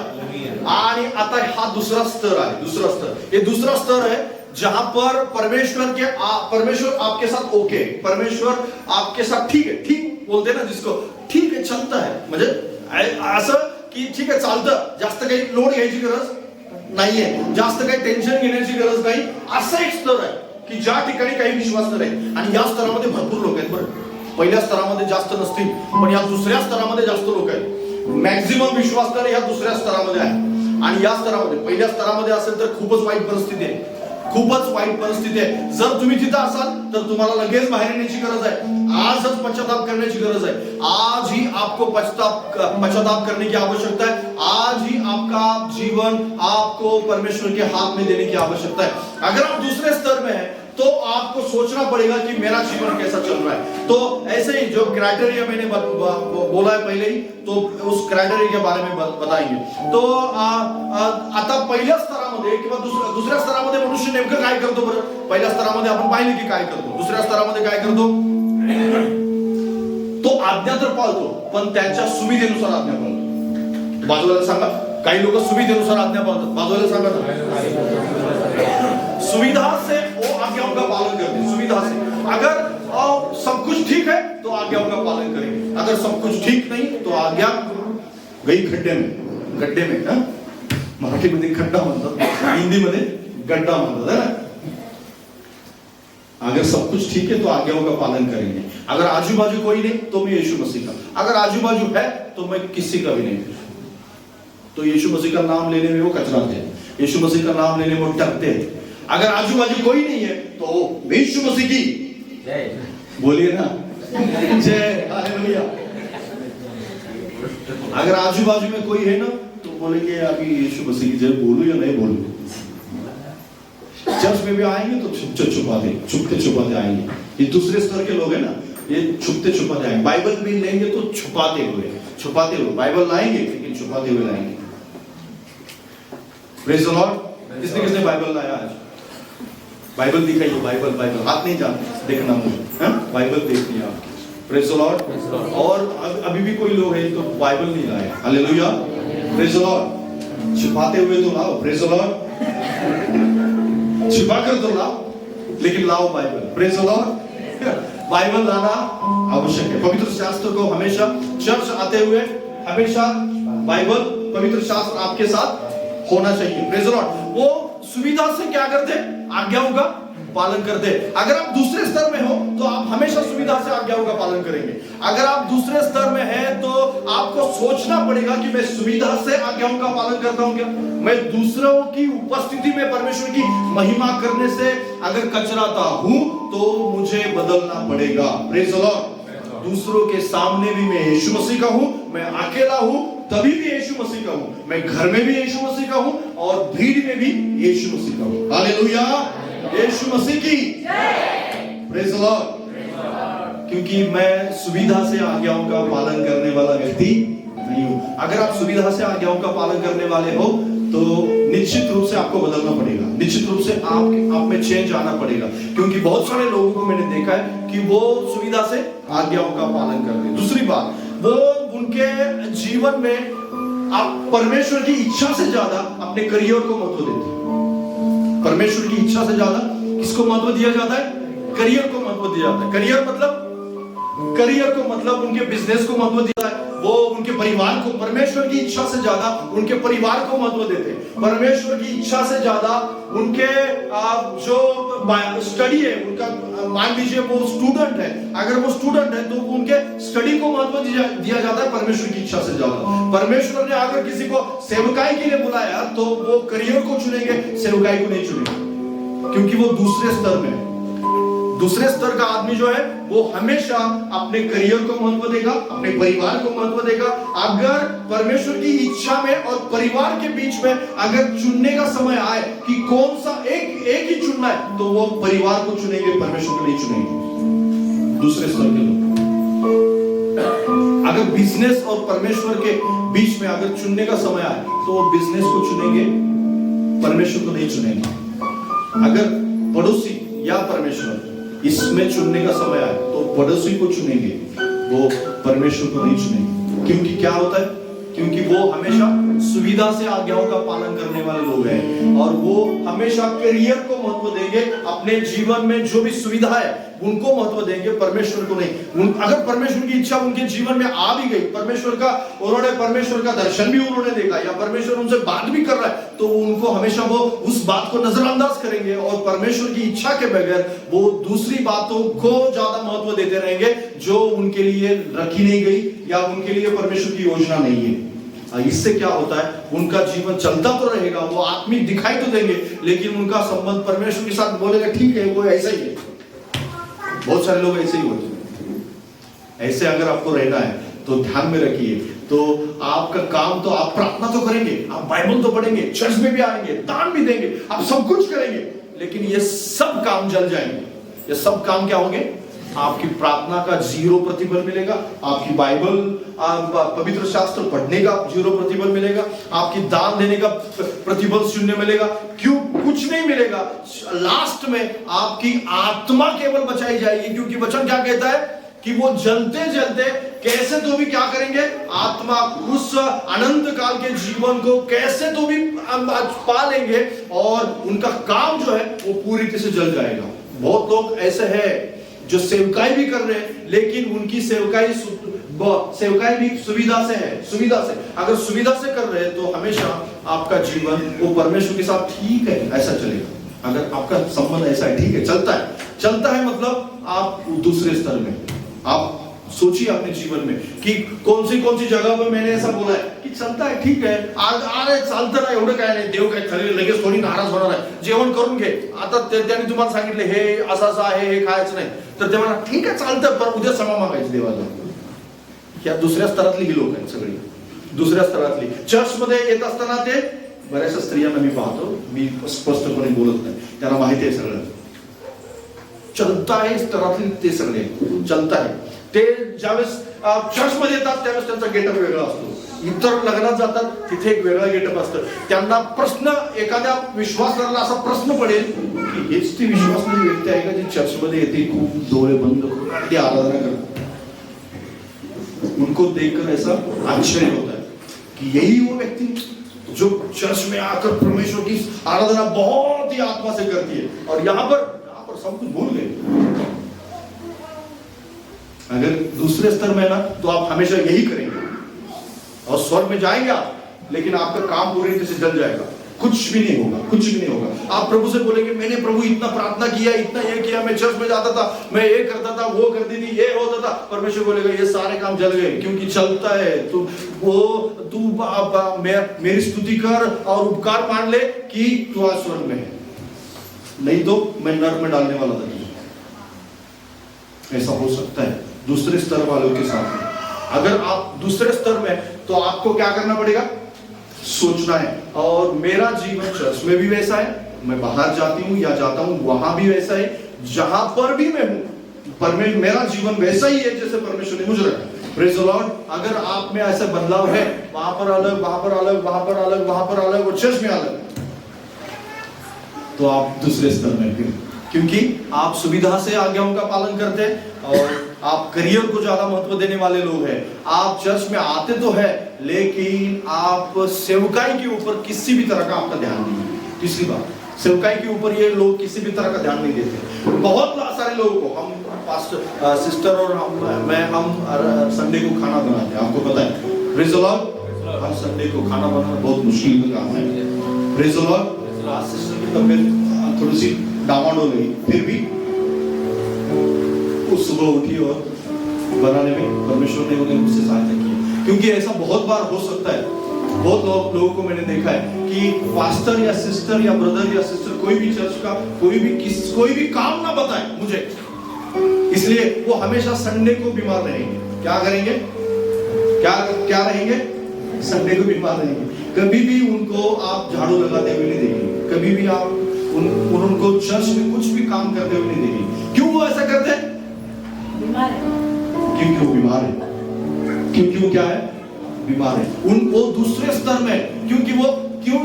आणि आता हा दूसरा स्तर आहे, दूसरा स्तर। ये दूसरा स्तर है जहां पर परमेश्वर आपके साथ ओके, परमेश्वर आपके साथ ठीक है, ठीक बोलते ना जिसको, ठीक है चलता है, म्हणजे असं की ठीक आहे चालतं, जास्त काही लोड घ्यायची गरज नाहीये, जास्त काही टेन्शन घेण्याची गरज नाही, असं एक स्तर आहे की ज्या ठिकाणी काही विश्वास नाही। आणि या स्तरामध्ये भरपूर लोक आहेत बरं, पहिल्या स्तरामध्ये जास्त नसतील पण या दुसऱ्या स्तरामध्ये जास्त लोक आहेत। मॅक्झिमम विश्वासदार या दुसऱ्या स्तरामध्ये आहे, आणि या स्तरामध्ये पहिल्या स्तरामध्ये असेल तर खूपच वाईट परिस्थिती आहे, खूपच वाईट परिस्थिती आहे। जर तुम्ही तिथं असाल तर तुम्हाला लगेच बाहेर येण्याची गरज आहे, आजच पश्चाताप करण्याची गरज है। आज ही आपको पश्चाताप करने की आवश्यकता है, आज ही आपका जीवन आपको परमेश्वर के हाथ में देने की आवश्यकता है। अगर आप दूसरे स्तर में हैं तो आपको सोचना पड़ेगा कि मेरा जीवन कैसा चल रहा है। तो ऐसे ही जो क्राइटेरिया मैंने बोला है पहले ही, तो उस क्राइटेरिया के बारे में बताएंगे। तो आता पहिल्या स्तरामध्ये किंवा दुसऱ्या स्तरामध्ये मनुष्य नेमकं काय करतो बरं? पहिल्या स्तरामध्ये आपण पाहिले की काय करतो, दुसऱ्या स्तरामध्ये काय करतो? तो आज्ञा तर पाळतो पण त्याच्या सुविधेनुसार आज्ञा पाळतो। बाजूला सांगा, काही लोक सुविधेनुसार आज्ञा पाळतात, बाजूला सांगा सुविधा से वो आज्ञाओं का पालन करते हैं, सुविधा से। अगर सब कुछ ठीक है तो आज्ञाओं का पालन करेंगे, अगर सब कुछ ठीक नहीं तो आज्ञा गई गड्ढे में ना, मराठी मध्ये खड्डा म्हणतात, हिंदी मध्ये गड्ढा म्हणतात है ना। अगर सब कुछ ठीक है तो आज्ञाओं का पालन करेंगे, अगर आजू बाजू कोई नहीं तो मैं यीशु मसीह का, अगर आजू बाजू है तो मैं किसी का भी नहीं। तो यीशु मसीह का नाम लेने में वो कचराते हैं, यीशु मसीह का नाम लेने में वो डरते हैं। अगर आजू बाजू कोई नहीं है तो यीशु मसीह की जय, बोलिए ना जय, हालेलुया। अगर आजू बाजू में कोई है ना तो बोलेंगे अभी यीशु मसीह की जय बोलूं या नहीं बोलूं। चर्च में भी आएंगे तो छुपते छुपाते आएंगे, ये दूसरे स्तर के लोग हैं ना, ये छुपते छुपाते आएंगे। बाइबल भी लेंगे तो छुपाते हुए बाइबल लाएंगे, लेकिन छुपाते हुए लाएंगे। Praise the Lord. किसने बाइबल लाया आज? बाइबल दिखाइए, बाइबल हाथ नहीं जाते देखना मुझे, बाइबल देखनी है आपकी। Praise the Lord. और अभी भी कोई लोग हैं तो बाइबल नहीं लाए, हालेलुया। Praise the Lord. छुपाते हुए तो लाओ, प्रेज द लॉर्ड, छिपा कर तो लाओ लेकिन लाओ Bible, praise the Lord. Bible लाना आवश्यक है। पवित्र शास्त्र को हमेशा, चर्च आते हुए हमेशा बाइबल पवित्र शास्त्र आपके साथ होना चाहिए, प्रेज द लॉर्ड। वो सुविधा से क्या करते? आज्ञाओं का पालन करते। अगर आप दूसरे स्तर में हो तो आप हमेशा सुविधा से आज्ञाओं का पालन करेंगे। अगर आप दूसरे स्तर में हैं तो आपको सोचना पड़ेगा कि मैं सुविधा से आज्ञाओं का पालन करता हूं क्या? मैं दूसरों की उपस्थिति में परमेश्वर की महिमा करने से अगर कचराता हूं तो मुझे बदलना पड़ेगा, प्रेज द लॉर्ड। दूसरों के सामने भी मैं यीशु मसीह का हूं, मैं अकेला हूं तभी भी यीशु मसीह का हूं, मैं घर में भी यीशु मसीह का हूं और भीड़ में भी यीशु मसीह का हूं। हालेलुया, यीशु मसीह की जय, प्रेज द लॉर्ड। क्योंकि मैं सुविधा से आज्ञाओं का पालन करने वाला व्यक्ति नहीं हूं। अगर आप सुविधा से आज्ञाओं का पालन करने वाले हो तो निश्चित रूप से आपको बदलना पड़ेगा, निश्चित रूप से आप में चेंज आना पड़ेगा। क्योंकि बहुत सारे लोगों को मैंने देखा है कि वो सुविधा से आज्ञाओं का पालन करते हैं। दूसरी बात, वो उनके जीवन में आप परमेश्वर की इच्छा से ज्यादा अपने करियर को महत्व देते हैं। परमेश्वर की इच्छा से ज्यादा किसको महत्व दिया जाता है? करियर को महत्व दिया जाता है। करियर मतलब करियर को मतलब उनके बिजनेस को महत्व देता है, वो उनके परिवार को, परमेश्वर की इच्छा से ज्यादा उनके परिवार को महत्व देते हैं। परमेश्वर की इच्छा से ज्यादा उनके जो स्टडी है उनका, मान लीजिए वो स्टूडेंट है, अगर वो स्टूडेंट है तो उनके स्टडी को महत्व दिया जाता है परमेश्वर की इच्छा से ज्यादा। परमेश्वर ने अगर किसी को सेवकाई के लिए बुलाया तो वो करियर को चुनेंगे, सेवकाई को नहीं चुनेंगे, क्योंकि वो दूसरे स्तर में है। दूसरे स्तर का आदमी जो है वो हमेशा अपने करियर को महत्व देगा, अपने परिवार को महत्व देगा। अगर परमेश्वर की इच्छा में और परिवार के बीच में अगर चुनने का समय आए कि कौन सा एक ही चुनना है, तो वो परिवार को चुनेंगे, परमेश्वर को नहीं चुनेंगे। दूसरे स्तर के लोग अगर बिजनेस और परमेश्वर के बीच में अगर चुनने का समय आए तो वो बिजनेस को चुनेंगे, परमेश्वर को नहीं चुनेंगे। अगर पड़ोसी या परमेश्वर इसमें चुनने का समय आए तो पड़ोसी को चुनेंगे, वो परमेश्वर को नहीं चुनेंगे। क्योंकि क्या होता है, क्योंकि वो हमेशा सुविधा से आज्ञाओं का पालन करने वाले लोग हैं, और वो हमेशा करियर को महत्व देंगे, अपने जीवन में जो भी सुविधा है उनको महत्व देंगे, परमेश्वर को नहीं। अगर परमेश्वर की इच्छा उनके जीवन में आ भी गई, उन्होंने परमेश्वर का दर्शन भी उन्होंने देखा या परमेश्वर उनसे बात भी कर रहा है, तो उनको हमेशा वो उस बात को नजरअंदाज करेंगे और परमेश्वर की इच्छा के बगैर वो दूसरी बातों को ज्यादा महत्व देते रहेंगे जो उनके लिए रखी नहीं गई या उनके लिए परमेश्वर की योजना नहीं है। इससे क्या होता है, उनका जीवन चलता तो रहेगा, वो आत्मिक दिखाई तो देंगे, लेकिन उनका संबंध परमेश्वर के साथ बोलेगा ठीक है वो ऐसा ही है। बहुत सारे लोग ऐसे ही होते हैं। ऐसे अगर आपको रहना है तो ध्यान में रखिए, तो आपका काम तो आप प्रार्थना तो करेंगे, आप बाइबल तो पढ़ेंगे, चर्च में भी आएंगे, दान भी देंगे, आप सब कुछ करेंगे, लेकिन ये सब काम जल जाएंगे। ये सब काम क्या होंगे, आपकी प्रार्थना का 0 प्रतिफल मिलेगा, आपकी बाइबल पवित्र शास्त्र पढ़ने का 0 प्रतिफल मिलेगा, आपकी दान देने का प्रतिफल 0 मिलेगा। क्यों? कुछ नहीं मिलेगा। लास्ट में आपकी आत्मा केवल बचाई जाएगी, क्योंकि वचन क्या कहता है कि वो जलते जलते कैसे तो भी क्या करेंगे, आत्मा उस अनंत काल के जीवन को कैसे तो भी पा लेंगे, और उनका काम जो है वो पूरी तरह से जल जाएगा। बहुत लोग ऐसे हैं जो सेवकाई भी कर रहे हैं, लेकिन उनकी सेवकाई भी सुविधा से है। सुविधा से, अगर सुविधा से कर रहे हैं तो हमेशा आपका जीवन वो परमेश्वर के साथ ठीक है ऐसा चलेगा। अगर आपका संबंध ऐसा है, ठीक है, चलता है मतलब आप दूसरे स्तर में। आप सोचिए अपने जीवन में कि कौन सी जगह पर मैंने ऐसा बोला है की चलता आहे ठीक आहे, अरे चालतं ना, एवढं काय नाही, देव काय ठरले लगेच थोडी नाराज होणार आहे, जेवण करून घे, आता त्यांनी तुम्हाला सांगितले हे असं आहे, हे खायचं नाही, तर ते म्हणा ठीक आहे चालतं, पण उद्या क्षमा मागायची देवाला. या दुसऱ्या स्तरातली ही लोक आहेत सगळी, दुसऱ्या स्तरातली. चर्च मध्ये येत असताना ते बऱ्याचशा स्त्रियांना मी पाहतो, मी स्पष्टपणे बोलत नाही, त्यांना माहिती आहे सगळं चलता आहे स्तरातली, ते सगळे चलता आहे. ते ज्यावेळेस चर्च मध्ये येतात त्यावेळेस त्यांचा गेटअप वेगळा असतो, इतर लग्नात जातात तिथे एक वेगळा गेटअप असतं. त्यांना प्रश्न, एखाद्या विश्वासाला असा प्रश्न पडेल की हेच ती विश्वासलेली व्यक्ती आहे का जी चर्च मध्ये येते, खूप डोळे बंद करून ती आराधना करते. उनको देखकर ऐसा आश्चर्य होता है कि यही वो व्यक्ति जो चर्च में आकर परमेश्वर की आराधना बहुत ही आत्मा से करती है, और यहाँ पर सब कुछ भूल गए. अगर दूसरे स्तर में ना तो आप हमेशा यही करेंगे और स्वर्ग में जाएंगे आप, लेकिन आपका काम पूरी तरह से जल जाएगा, कुछ भी नहीं होगा, कुछ भी नहीं होगा. आप प्रभु से बोलेंगे मैंने प्रभु इतना प्रार्थना किया, इतना ये किया, मैं चर्च में जाता था, मैं ये करता था, वो करती थी, ये होता था. परमेश्वर बोलेगा ये सारे काम जल गए, क्योंकि चलता है. तू मेरी स्तुति कर और उपकार मान ले कि तू आज स्वर्ग में है, नहीं तो मैं नरक में डालने वाला था. ऐसा हो सकता है दूसरे स्तर वालों के साथ. अगर आप दूसरे स्तर में, तो आपको क्या करना पड़ेगा, सोचना है. और मेरा जीवन चर्च में भी वैसा है, मैं बाहर जाती हूँ या जाता हूँ वहां भी वैसा है, जहां पर भी मैं हूँ मेरा जीवन वैसा ही है जैसे परमेश्वर ने मुझे रखा. Praise the Lord. अगर आप में ऐसा बदलाव है, वहां पर अलग, वहां पर अलग, वहां पर अलग, वहां पर अलग और चर्च में अलग, तो आप दूसरे स्तर में फिर, क्योंकि आप सुविधा से आज्ञाओं का पालन करते हैं और आप करियर को ज्यादा महत्व देने वाले लोग हैं. आप चर्च में आते तो है, लेकिन आप सेवकाई के ऊपर किसी भी तरह का आपका ध्यान नहीं है. तीसरी बात, सेवकाई के ऊपर ये लोग किसी भी तरह का ध्यान नहीं देते. बहुत सारे लोगों को हम पास्टर सिस्टर और हम संडे को खाना बनाते हैं, आपको पता है। Praise the Lord. हम संडे को खाना बनाना बहुत मुश्किल का काम है। Praise the Lord. आज सिस्टर की तबीयत थोड़ी सी डामाडोल गई, फिर भी वो सुबह उठी और बनाने में परमेश्वर ने उन्हें मुझसे सहायता की। क्योंकि ऐसा बहुत बार हो सकता है, बहुत लोगों को मैंने देखा है कि पास्टर या सिस्टर या ब्रदर या सिस्टर कोई भी चर्च का कोई भी काम ना बताए मुझे, इसलिए वो हमेशा संडे को बीमार रहेंगे। क्या करेंगे? क्या रहेंगे? संडे को बीमार रहेंगे। कभी भी उनको आप झाड़ू लगाते हुए नहीं देखेंगे, कभी भी आप उनको चर्च में कुछ भी काम करते हुए नहीं देखेंगे। क्यों वो ऐसा करते हैं? बीमार है। क्योंकि वो बीमार है। क्यों क्या है? बीमार है। वो दूसरे स्तर में, क्योंकि वो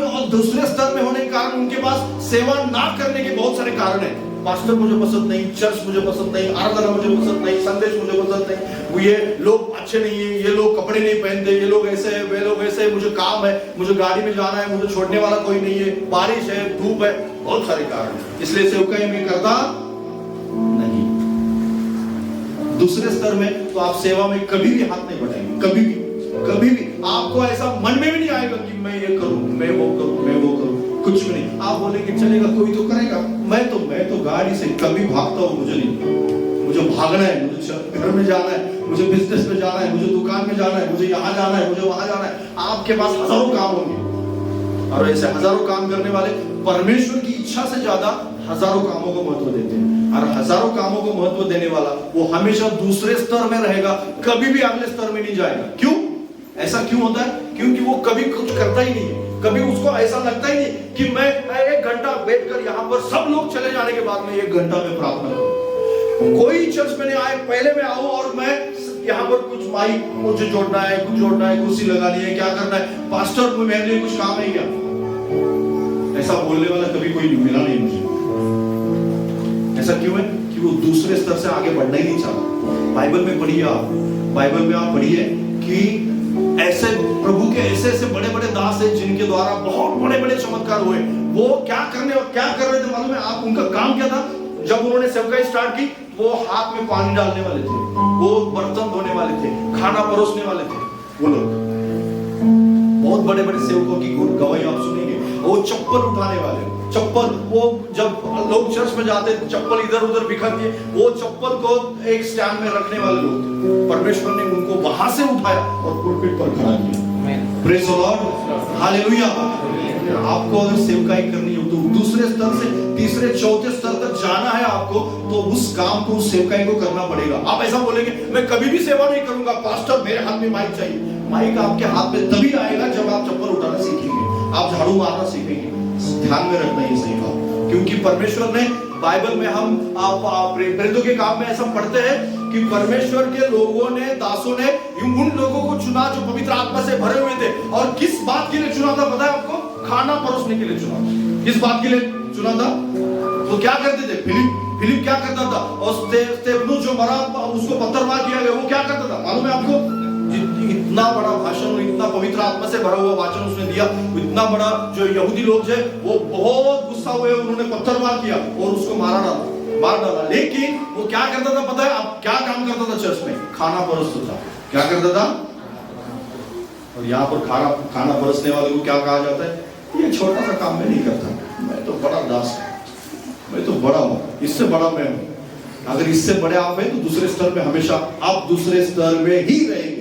और दूसरे स्तर में होने के कारण उनके पास सेवा ना करने के बहुत सारे कारण हैं। पास्टर मुझे पसंद नहीं, चर्च मुझे पसंद नहीं, आराधना मुझे पसंद नहीं, संदेश मुझे पसंद नहीं, ये लोग अच्छे नहीं है, ये लोग कपड़े नहीं पहनते, ये लोग ऐसे है, वे लोग ऐसे है, मुझे काम है, मुझे गाड़ी में जाना है, मुझे छोड़ने वाला कोई नहीं है, बारिश है, धूप है, बहुत सारे कारण है। इसलिए सेवकाई में करता नहीं। दूसरे स्तर में तो आप सेवा में कभी भी हाथ नहीं बढ़ाएंगे, कभी भी आपको ऐसा मन में भी नहीं आएगा कि मैं ये करूं, मैं वो करूं, कुछ भी नहीं। आप बोलेंगे चलेगा, कोई तो करेगा, मैं तो गाड़ी से कभी भागता हूं, मुझे भागना है, मुझे घर में जाना है, मुझे बिजनेस में जाना है, मुझे दुकान में जाना है, मुझे यहाँ जाना है, मुझे वहां जाना है। आपके पास हजारों काम होंगे, और ऐसे हजारों काम करने वाले परमेश्वर की इच्छा से ज्यादा हजारों कामों को महत्व देते हैं। और हजारों कामों को महत्व देने वाला वो हमेशा दूसरे स्तर में रहेगा, कभी भी अगले स्तर में नहीं जाएगा। क्यों? ऐसा क्यों होता है? क्योंकि वो कभी कुछ करता ही नहीं है। कभी उसको ऐसा लगता ही नहीं कि मैं 1 घंटा बैठकर यहाँ पर सब लोग चले जाने के बाद में 1 घंटा में प्रार्थना करूं। कोई चर्च में नहीं आए, पहले मैं आऊं और मैं यहाँ पर कुछ माइक मुझे जोड़ना है, कुर्सी लगानी है, क्या करना है, पास्टर को मेरे लिए कुछ काम है क्या? ऐसा बोलने वाला कभी कोई मिला नहीं मुझे। ऐसा क्यों है? कि वो दूसरे स्तर से आगे बढ़ना ही नहीं चाहता। बाइबल में आप पढ़िए कि ऐसे प्रभु के ऐसे बड़े दास हैं जिनके द्वारा बहुत बड़े चमत्कार हुए। वो क्या कर रहे थे मालूम है? आप उनका काम क्या था? जब उन्होंने सेवकाई स्टार्ट की, वो हाथ में पानी डालने वाले थे, वो बर्तन धोने वाले थे, खाना परोसने वाले थे। वो लोग बहुत बड़े सेवकों की गवाही आप सुनेंगे। वो चप्पल उठाने वाले, वो जब लोग चर्च में जाते चप्पल इधर उधर बिखरती, वो चप्पल को एक स्टैंड में रखने वाले लोग थे। परमेश्वर ने उनको वहां से उठाया और पुलपिट पर खड़ा किया। Praise the Lord, hallelujah. आपको अगर सेवकाई करनी हो तो दूसरे स्तर से तीसरे चौथे स्तर तक जाना है आपको, तो उस काम को, उस सेवकाई को करना पड़ेगा। आप ऐसा बोलेंगे मैं कभी भी सेवा नहीं करूंगा पास्टर, मेरे हाथ में माइक चाहिए। माइक आपके हाथ में तभी आएगा जब आप चप्पल उठाना सीखेंगे, आप झाड़ू मारना सीखेंगे। ध्यान में रखना ये सही बात, क्योंकि परमेश्वर ने बाइबल में हम प्रेरितों के काम में ऐसा पढ़ते हैं कि परमेश्वर के लोगों ने, दासों ने उन लोगों को चुना जो पवित्र आत्मा से भरे हुए थे। और किस बात के लिए चुना था पता है आपको? खाना परोसने के लिए चुना था। किस बात के लिए चुना था? तो क्या करते थे? फिलिप क्या करता था? और स्तेफनुस जो मरा, उसको पत्थरमार किया गया, वो क्या करता था मालूम है आपको? इतना बड़ा भाषण, इतना पवित्र आत्मा से भरा हुआ भाषण उसने दिया, इतना बड़ा, जो यहूदी लोग हैं वो बहुत गुस्सा हुए, उन्होंने पत्थरमार किया और उसको मार डाला। लेकिन वो क्या करता था पता है? अब क्या काम करता था चर्च में? खाना परोसता था। क्या करता था? और यहाँ पर खाना परोसने वाले को क्या कहा जाता है? ये छोटा सा काम मैं नहीं करता, मैं तो बड़ा दास हूं, मैं तो बड़ा हूं, इससे बड़ा मैं हूं। अगर इससे बड़े आप हैं तो दूसरे स्तर में हमेशा आप दूसरे स्तर में ही रहेंगे।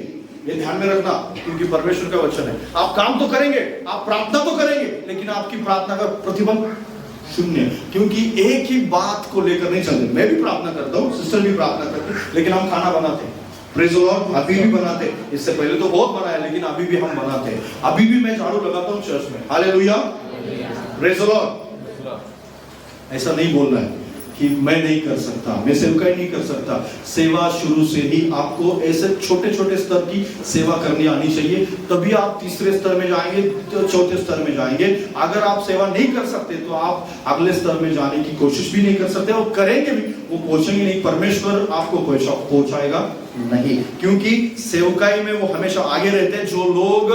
ये ध्यान में रखना, क्योंकि परमेश्वर का वचन है। आप काम तो करेंगे, आप प्रार्थना तो करेंगे, लेकिन आपकी प्रार्थना का प्रतिफल शून्य, क्योंकि एक ही बात को लेकर नहीं चलते। मैं भी प्रार्थना करता हूँ, सिस्टर भी प्रार्थना करती है, लेकिन हम खाना बनाते हैं। प्रेज द लॉर्ड, अभी भी बनाते। इससे पहले तो बहुत बनाया, लेकिन अभी भी हम बनाते हैं। अभी भी मैं झाड़ू लगाता हूँ चर्च में। Hallelujah, praise the Lord. ऐसा नहीं बोलना है कि मैं नहीं कर सकता, मैं सेवकाई नहीं कर सकता। सेवा शुरू से ही आपको ऐसे छोटे छोटे स्तर की सेवा करनी आनी चाहिए, तभी आप तीसरे स्तर में जाएंगे, तो चौथे स्तर में जाएंगे। अगर आप सेवा नहीं कर सकते तो आप अगले स्तर में जाने की कोशिश भी नहीं कर सकते, और करेंगे भी, वो पहुंचेंगे नहीं, परमेश्वर आपको पहुंचाएगा नहीं। क्योंकि सेवकाई में वो हमेशा आगे रहते हैं जो लोग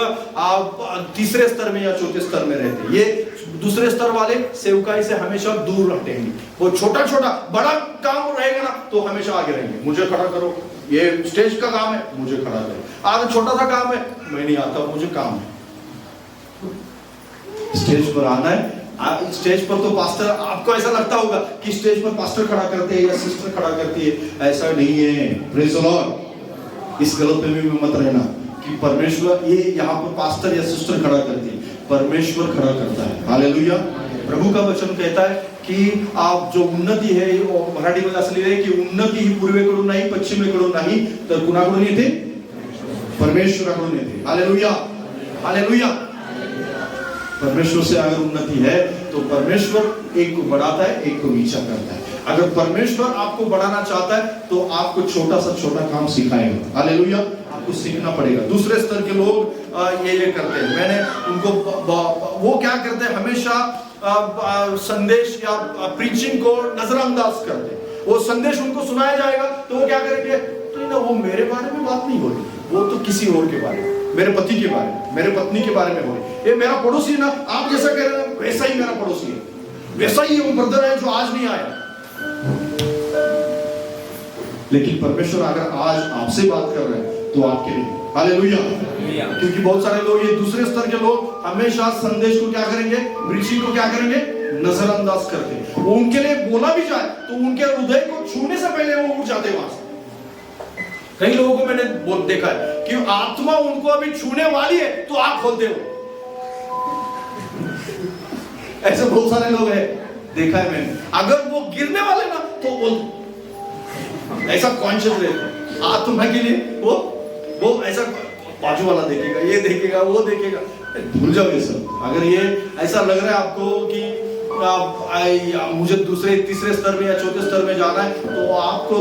तीसरे स्तर में या चौथे स्तर में रहते हैं। ये दूसरे स्तर वाले सेवकाई से हमेशा दूर रखेंगे। वो छोटा छोटा बड़ा काम रहेगा ना तो हमेशा आगे रहेंगे, मुझे खड़ा करो, ये स्टेज का काम है मुझे खड़ा करो, आज छोटा सा काम है मैं नहीं आता, मुझे काम है। स्टेज पर आना है, स्टेज पर तो पास्टर, आपको ऐसा लगता होगा कि स्टेज पर पास्टर खड़ा करते हैं या सिस्टर खड़ा करती है, ऐसा नहीं है। Praise the Lord. इस गलतफहमी में मत रहना कि परमेश्वर ये यहाँ पर पास्टर या सिस्टर खड़ा करती है, परमेश्वर खड़ा करता है। हालेलुया। प्रभु का वचन कहता है की आप जो उन्नती है, मराठी मध्ये असं लिहिलंय की उन्नती ही पूर्वेकडून नाही पश्चिमेकडून नाही तर कुणाकडून येते? परमेश्वराकडून येते। Hallelujah, hallelujah. परमेश्वर से अगर उन्नति है तो परमेश्वर एक को बढ़ाता है, एक को नीचा करता है। अगर परमेश्वर आपको बढ़ाना चाहता है तो आपको छोटा सा छोटा काम सिखाएगा। हालेलुया। आपको सीखना पड़ेगा। दूसरे स्तर के लोग ये करते हैं, मैंने उनको वो क्या करते हैं, हमेशा संदेश या प्रीचिंग को नजरअंदाज करते हैं। वो संदेश उनको सुनाया जाएगा तो वो क्या करेंगे, तो ना वो मेरे बारे में बात नहीं हो रही, वो तो किसी और के बारे में, मेरे पति के बारे में, मेरे पत्नी के बारे में हो रही। ये मेरा पड़ोसी ना, आप जैसा कह रहे हैं वैसा ही मेरा पड़ोसी है, वैसा ही वो ब्रदर है जो आज नहीं आया। लेकिन परमेश्वर अगर आज आपसे बात कर रहे हैं तो आपके लिए हालेलुया। क्योंकि बहुत सारे लोग, ये दूसरे स्तर के लोग हमेशा संदेश को क्या करेंगे, प्रीचिंग को क्या करेंगे, नजरअंदाज करते हैं। वो उनके लिए बोला भी जाए तो उनके हृदय को छूने से पहले वो उठ जाते वहां से। कई लोगों को मैंने देखा है कि आत्मा उनको अभी छूने वाली है तो आप खोलते हो। ऐसे बहुत सारे लोग हैं, देखा है मैंने। अगर वो गिरने वाले ना तो बोल, ऐसा कॉन्शियस रहते आत्मा के लिए। वो ऐसा बाजू वाला देखेगा, ये देखेगा, वो देखेगा, भूल जाओ ये सब। अगर ये ऐसा लग रहा है आपको कि मुझे दूसरे तीसरे स्तर में या चौथे स्तर में जाना है तो आपको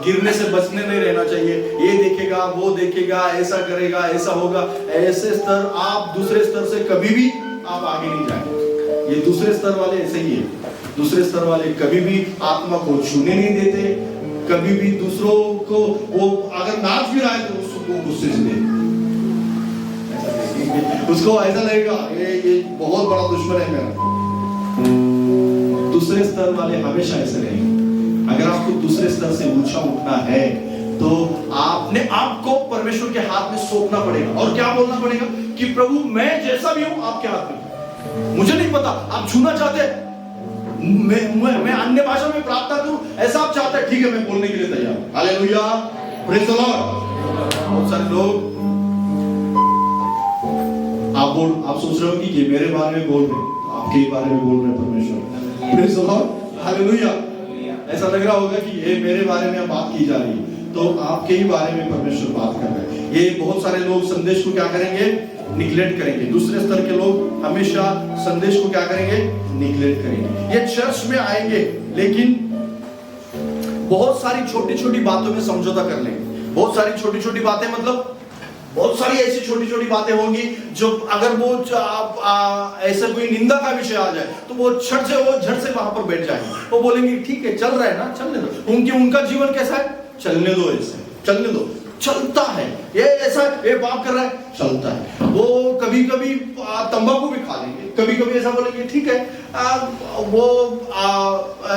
गिरने से बचने नहीं रहना चाहिए। ये देखेगा, वो देखेगा, ऐसा करेगा, ऐसा होगा, ऐसे स्तर आप दूसरे स्तर से कभी भी आप आगे नहीं जाएंगे। ये दूसरे स्तर वाले ऐसे ही है। दूसरे स्तर वाले कभी भी आत्मा को छूने नहीं देते, कभी भी दूसरों को, वो अगर नाच भी रहा है तो उसको गुस्से से दे, उसको ऐसा लगेगा ये बहुत बड़ा दुश्मन है मेरा। दूसरे स्तर वाले हमेशा ऐसे रहेंगे। अगर आपको दूसरे स्तर से ऊंचा उठना है तो आपने आपको परमेश्वर के हाथ में सौंपना पड़ेगा और क्या बोलना पड़ेगा कि प्रभु मैं जैसा भी हूं आपके हाथ में, मुझे नहीं पता आप छूना चाहते हैं, मैं अन्य भाषा में प्रार्थना करूं, ऐसा आप चाहते हैं, ठीक है मैं बोलने के लिए तैयार हूं। Hallelujah, praise the Lord. बहुत सारे लोग आप सोच रहे हो कि ये मेरे बारे में बोल रहे हैं, आपके ही बारे में बोल रहे हैं परमेश्वर। Praise the Lord, hallelujah. ऐसा लग रहा होगा कि ये मेरे बारे में बात की जा रही है, तो आपके ही बारे में परमेश्वर बात कर रहे हैं। ये बहुत सारे लोग संदेश को क्या करेंगे, निग्लेक्ट करेंगे। दूसरे स्तर के लोग हमेशा संदेश को क्या करेंगे, निग्लेक्ट करेंगे। ये चर्च में आएंगे लेकिन बहुत सारी छोटी छोटी बातों में समझौता कर लेंगे। बहुत सारी छोटी छोटी बातें मतलब बहुत सारी ऐसी छोटी छोटी बातें होंगी जो अगर वो ऐसा कोई निंदा का विषय आ जाए तो वो झट से वहां पर बैठ जाएंगे। वो बोलेंगे ठीक है चल रहा है ना, चलने दो। उनका जीवन कैसा है, चलने दो, ऐसे चलने दो, चलता है। ये ऐसा ये पाप कर रहा है, चलता है। वो कभी कभी तंबाकू भी खा लेंगे, कभी कभी ऐसा बोलेंगे ठीक है।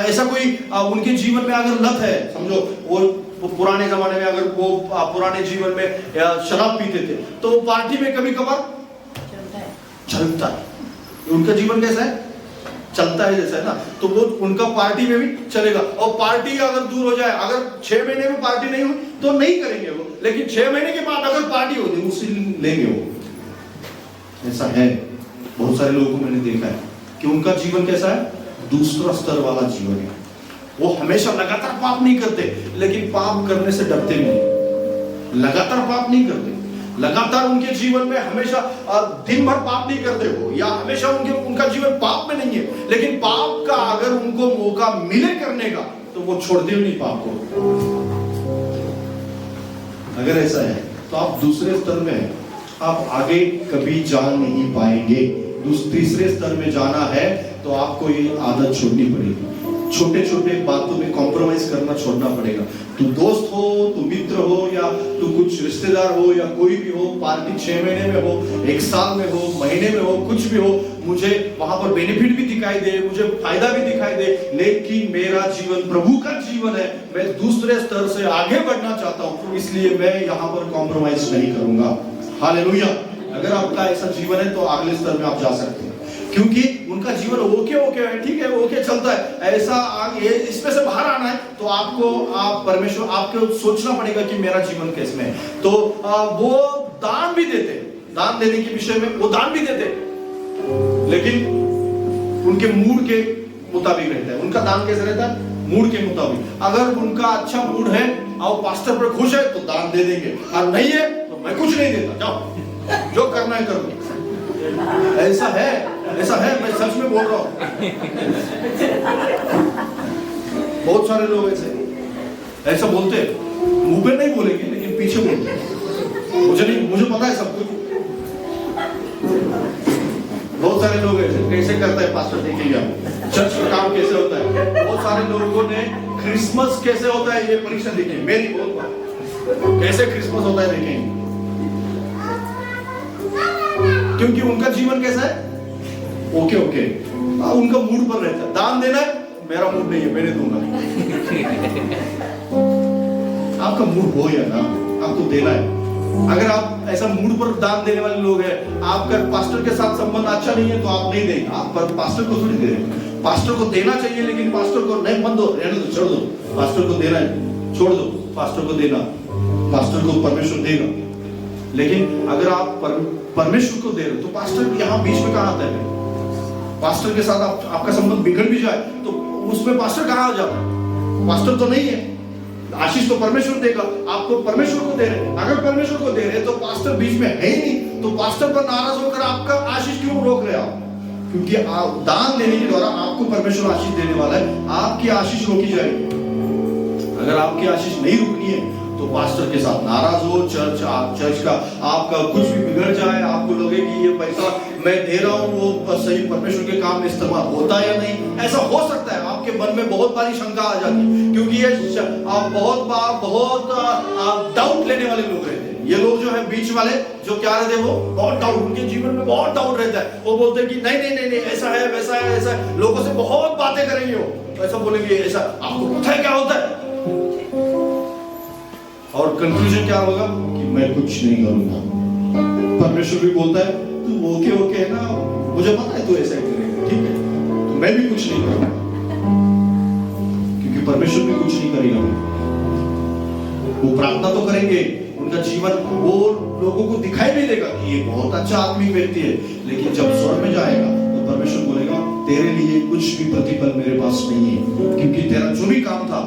ऐसा कोई उनके जीवन में अगर लत है, समझो वो पुराने जमाने में अगर वो पुराने जीवन में शराब पीते थे तो पार्टी में कभी कभार चलता है। उनका जीवन कैसा है, चलता है जैसा है ना, तो वो उनका पार्टी में भी चलेगा। और पार्टी अगर दूर हो जाए, अगर 6 महीने में पार्टी नहीं हुई तो नहीं करेंगे वो, लेकिन 6 महीने के बाद अगर पार्टी होगी उसी लेंगे वो। ऐसा है, बहुत सारे लोगों को मैंने देखा है कि उनका जीवन कैसा है, दूसरा स्तर वाला जीवन है। वो हमेशा लगातार पाप नहीं करते, लेकिन पाप करने से डरते नहीं, लगातार पाप नहीं करते, लगातार उनके जीवन में हमेशा दिन भर पाप नहीं करते हो, या हमेशा उनका जीवन पाप में नहीं है, लेकिन पाप का अगर उनको मौका मिले करने का तो वो छोड़ते ही नहीं पाप को। अगर ऐसा है तो आप दूसरे स्तर में आप आगे कभी जा नहीं पाएंगे। तीसरे स्तर में जाना है तो आपको ये आदत छोड़नी पड़ेगी। छोटे छोटे बातों में कॉम्प्रोमाइज करना छोड़ना पड़ेगा। तू दोस्त हो, तू मित्र हो, या तू कुछ रिश्तेदार हो, या कोई भी हो, पार्टी 6 महीने में हो, 1 साल में हो, महीने में हो, कुछ भी हो, मुझे वहां पर बेनिफिट भी दिखाई दे, मुझे फायदा भी दिखाई दे, लेकिन मेरा जीवन प्रभु का जीवन है, मैं दूसरे स्तर से आगे बढ़ना चाहता हूं, इसलिए मैं यहाँ पर कॉम्प्रोमाइज नहीं करूंगा। हालेलुया। अगर आपका ऐसा जीवन है तो अगले स्तर में आप जा सकते हैं, क्योंकि उनका जीवन ओके है, ठीक है, ओके चलता है। ऐसा ये इसमें से बाहर आना है तो आप परमेश्वर आपको सोचना पड़ेगा कि मेरा जीवन कैसे है। तो वो दान भी देते, दान देने के विषय में वो दान भी देते, लेकिन उनके मूड के मुताबिक रहता है। उनका दान कैसे रहता है? मूड के मुताबिक। अगर उनका अच्छा मूड है और पास्टर पर खुश है तो दान दे देंगे, और नहीं है तो मैं कुछ नहीं देता, जाओ जो करना है करो। ऐसा है, मैं सच में बोल रहा हूं। बहुत सारे लोग ऐसा बोलते हैं, मुंह पे नहीं बोलेंगे लेकिन पीछे बोलते हैं। मुझे पता है सब कुछ। बहुत सारे लोग कैसे करता है पास्टर, देखिएगा चर्च का काम कैसे होता है। बहुत सारे लोगों ने क्रिसमस कैसे होता है ये परीक्षा देखी मेरी, बहुत बार कैसे क्रिसमस होता है देखेंगे, क्योंकि उनका जीवन कैसा है? ओके उनका मूड पर रहता है। दान देना है, मेरा मूड नहीं है, मैंने दूंगा। आपका मूड हो या ना, आपको देना है। अगर आप ऐसा मूड पर दान देने वाले लोग हैं, आपका पास्टर के साथ संबंध अच्छा नहीं है तो आप नहीं देंगे। आप पास्टर को थोड़ी दे रहे, पास्टर को देना चाहिए, लेकिन पास्टर को नहीं, मत दो, रहने दो, छोड़ दो। पास्टर को देना है, छोड़ दो, पास्टर को देना, पास्टर को परमेश्वर देगा। लेकिन अगर आप परमेश्वर को दे रहे तो पास्टर यहाँ बीच में कहाँ आता है? पास्टर के साथ आपका संबंध बिगड़ भी जाए तो उसमें पास्टर कहाँ आ जाता है? पास्टर तो नहीं है। आशीष तो परमेश्वर देगा, आपको परमेश्वर को दे रहे। अगर परमेश्वर को दे रहे तो पास्टर बीच में है ही नहीं, तो पास्टर पर नाराज होकर आपका आशीष क्यों रोक रहे आप? क्योंकि आप दान देने के द्वारा आपको परमेश्वर आशीष देने वाला है, आपकी आशीष रोकी जाएगी। अगर आपकी आशीष नहीं रुकनी है तो पास्टर के साथ नाराज हो, चर्च का आपका कुछ भी बिगड़ जाए, आपको लगे कि ये पैसा मैं दे रहा हूँ वो सही परमेश्वर के काम में इस्तेमाल होता है या नहीं, ऐसा हो सकता है। आपके मन में बहुत बारी शंका आ जाती है, क्योंकि ये बहुत डाउट लेने वाले लोग रहते हैं। ये लोग जो है बीच वाले जो क्या रहते हैं, वो बहुत डाउट, उनके जीवन में बहुत डाउट रहता है। वो बोलते हैं कि नहीं ऐसा है, वैसा है, ऐसा है। लोगों से बहुत बातें करेंगे, वो ऐसा बोलेंगे, ऐसा आपको पता है क्या होता है, और कंक्लूजन क्या होगा कि मैं कुछ नहीं करूंगा। परमेश्वर भी बोलता है तू ओके है ना, मुझे पता है तू ऐसा करेगा, ठीक है, तो मैं भी कुछ नहीं करूंगा, क्योंकि परमेश्वर भी कुछ नहीं करेगा। वो प्रार्थना तो करेंगे, उनका जीवन वो लोगों को दिखाई भी देगा कि ये बहुत अच्छा आत्मिक व्यक्ति है, लेकिन जब स्वर्ग में जाएगा तो परमेश्वर बोलेगा तेरे लिए कुछ भी प्रतिफल मेरे पास नहीं है, क्योंकि तेरा जो भी काम था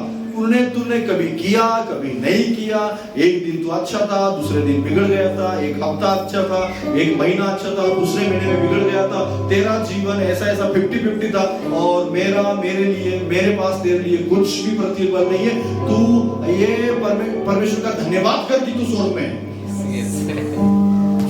तूने कभी किया, कभी नहीं किया। एक दिन तो अच्छा था, दूसरे दिन बिगड़ गया था, एक हफ्ता अच्छा था, एक महीना अच्छा था, दूसरे महीने में बिगड़ गया था। तेरा जीवन ऐसा 50-50 था, और मेरे पास तेरे लिए कुछ भी प्रतिफल नहीं है। तू ये परमेश्वर का धन्यवाद कर कि तू स्वर्ग में है,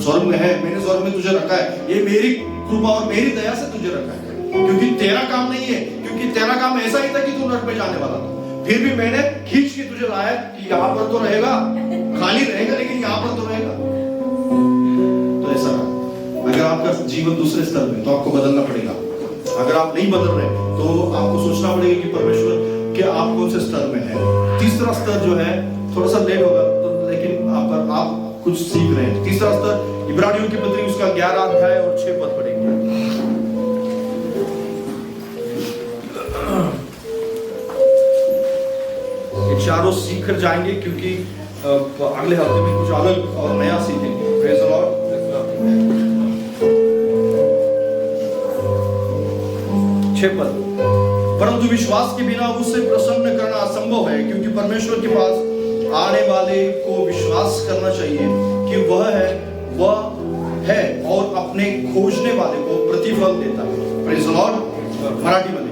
स्वर्ग में है, मैंने स्वर्ग में तुझे रखा है, ये मेरी कृपा और मेरी दया से तुझे रखा है, क्योंकि तेरा काम नहीं है, क्योंकि तेरा काम ऐसा ही था कि तू नरक में जाने वाला था, फिर भी मैंने खींच के तुझे लाया कि यहाँ पर तो रहेगा, खाली रहेगा लेकिन यहाँ पर तो रहेगा। तो ऐसा अगर आपका जीवन दूसरे स्तर में, तो आपको बदलना पड़ेगा। अगर आप नहीं बदल रहे तो आपको सोचना पड़ेगा कि परमेश्वर के आप कौन से स्तर में है। तीसरा स्तर जो है थोड़ा सा लेट होगा तो, लेकिन आप कुछ सीख रहे हैं। तीसरा स्तर इब्रानियों की पत्री उसका 11 अध्याय और 6 पद पढ़ेंगे। चारों सीख कर जाएंगे, क्योंकि अगले हफ्ते में कुछ अलग और नया सीखेंगे। Praise the Lord. परंतु विश्वास के बिना उससे प्रसन्न करना असंभव है, क्योंकि परमेश्वर के पास आने वाले को विश्वास करना चाहिए कि वह है और अपने खोजने वाले को प्रतिफल देता है। Praise the Lord. मराठी मध्ये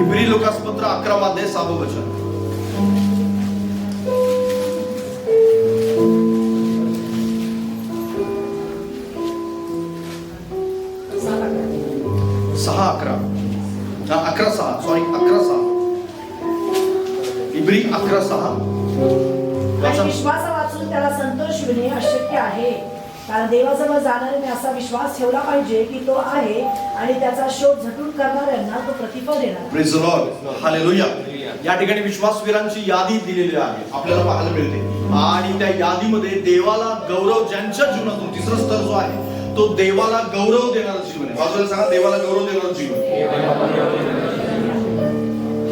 इब्री लोकासपत्र 11 अध्याय 6 वचन। इब्री 11:6 विश्वास वाचून त्याला संतोष होणे अशक्य आहे, कारण देवाजवळ जाणाऱ्याने असा विश्वास ठेवला पाहिजे की तो आहे आणि त्याचा शोध झटून करणाऱ्यांना तो प्रतिफळ देणार. Praise the Lord, hallelujah. या ठिकाणी विश्वासवीरांची यादी दिलेली आहे, आपल्याला पाहायला मिळते. आणि त्या यादीमध्ये देवाला गौरव ज्यांच्या जीवनातून तिसरा स्तर जो आहे तो देवाला गौरव देणारं जीवन आहे. बाजूला सांगा, देवाला गौरव देणारं जीवन.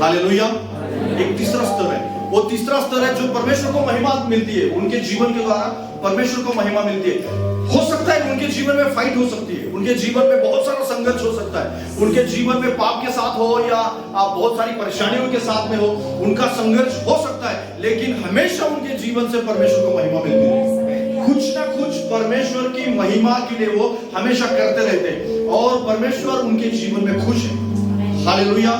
हालेलुया. एक तीसरा स्तर है, वो तीसरा स्तर है जो परमेश्वर को महिमा मिलती है. उनके जीवन के द्वारा परमेश्वर को महिमा मिलती है. हो सकता है उनके जीवन में फाइट हो सकती है, उनके जीवन में बहुत सारा संघर्ष हो सकता है, उनके जीवन में पाप के साथ हो या बहुत सारी परेशानियों के साथ में हो, उनका संघर्ष हो सकता है, लेकिन हमेशा उनके जीवन से परमेश्वर को महिमा मिलती है. कुछ ना कुछ परमेश्वर की महिमा के लिए वो हमेशा करते रहते हैं और परमेश्वर उनके जीवन में खुश है. हालेलुया.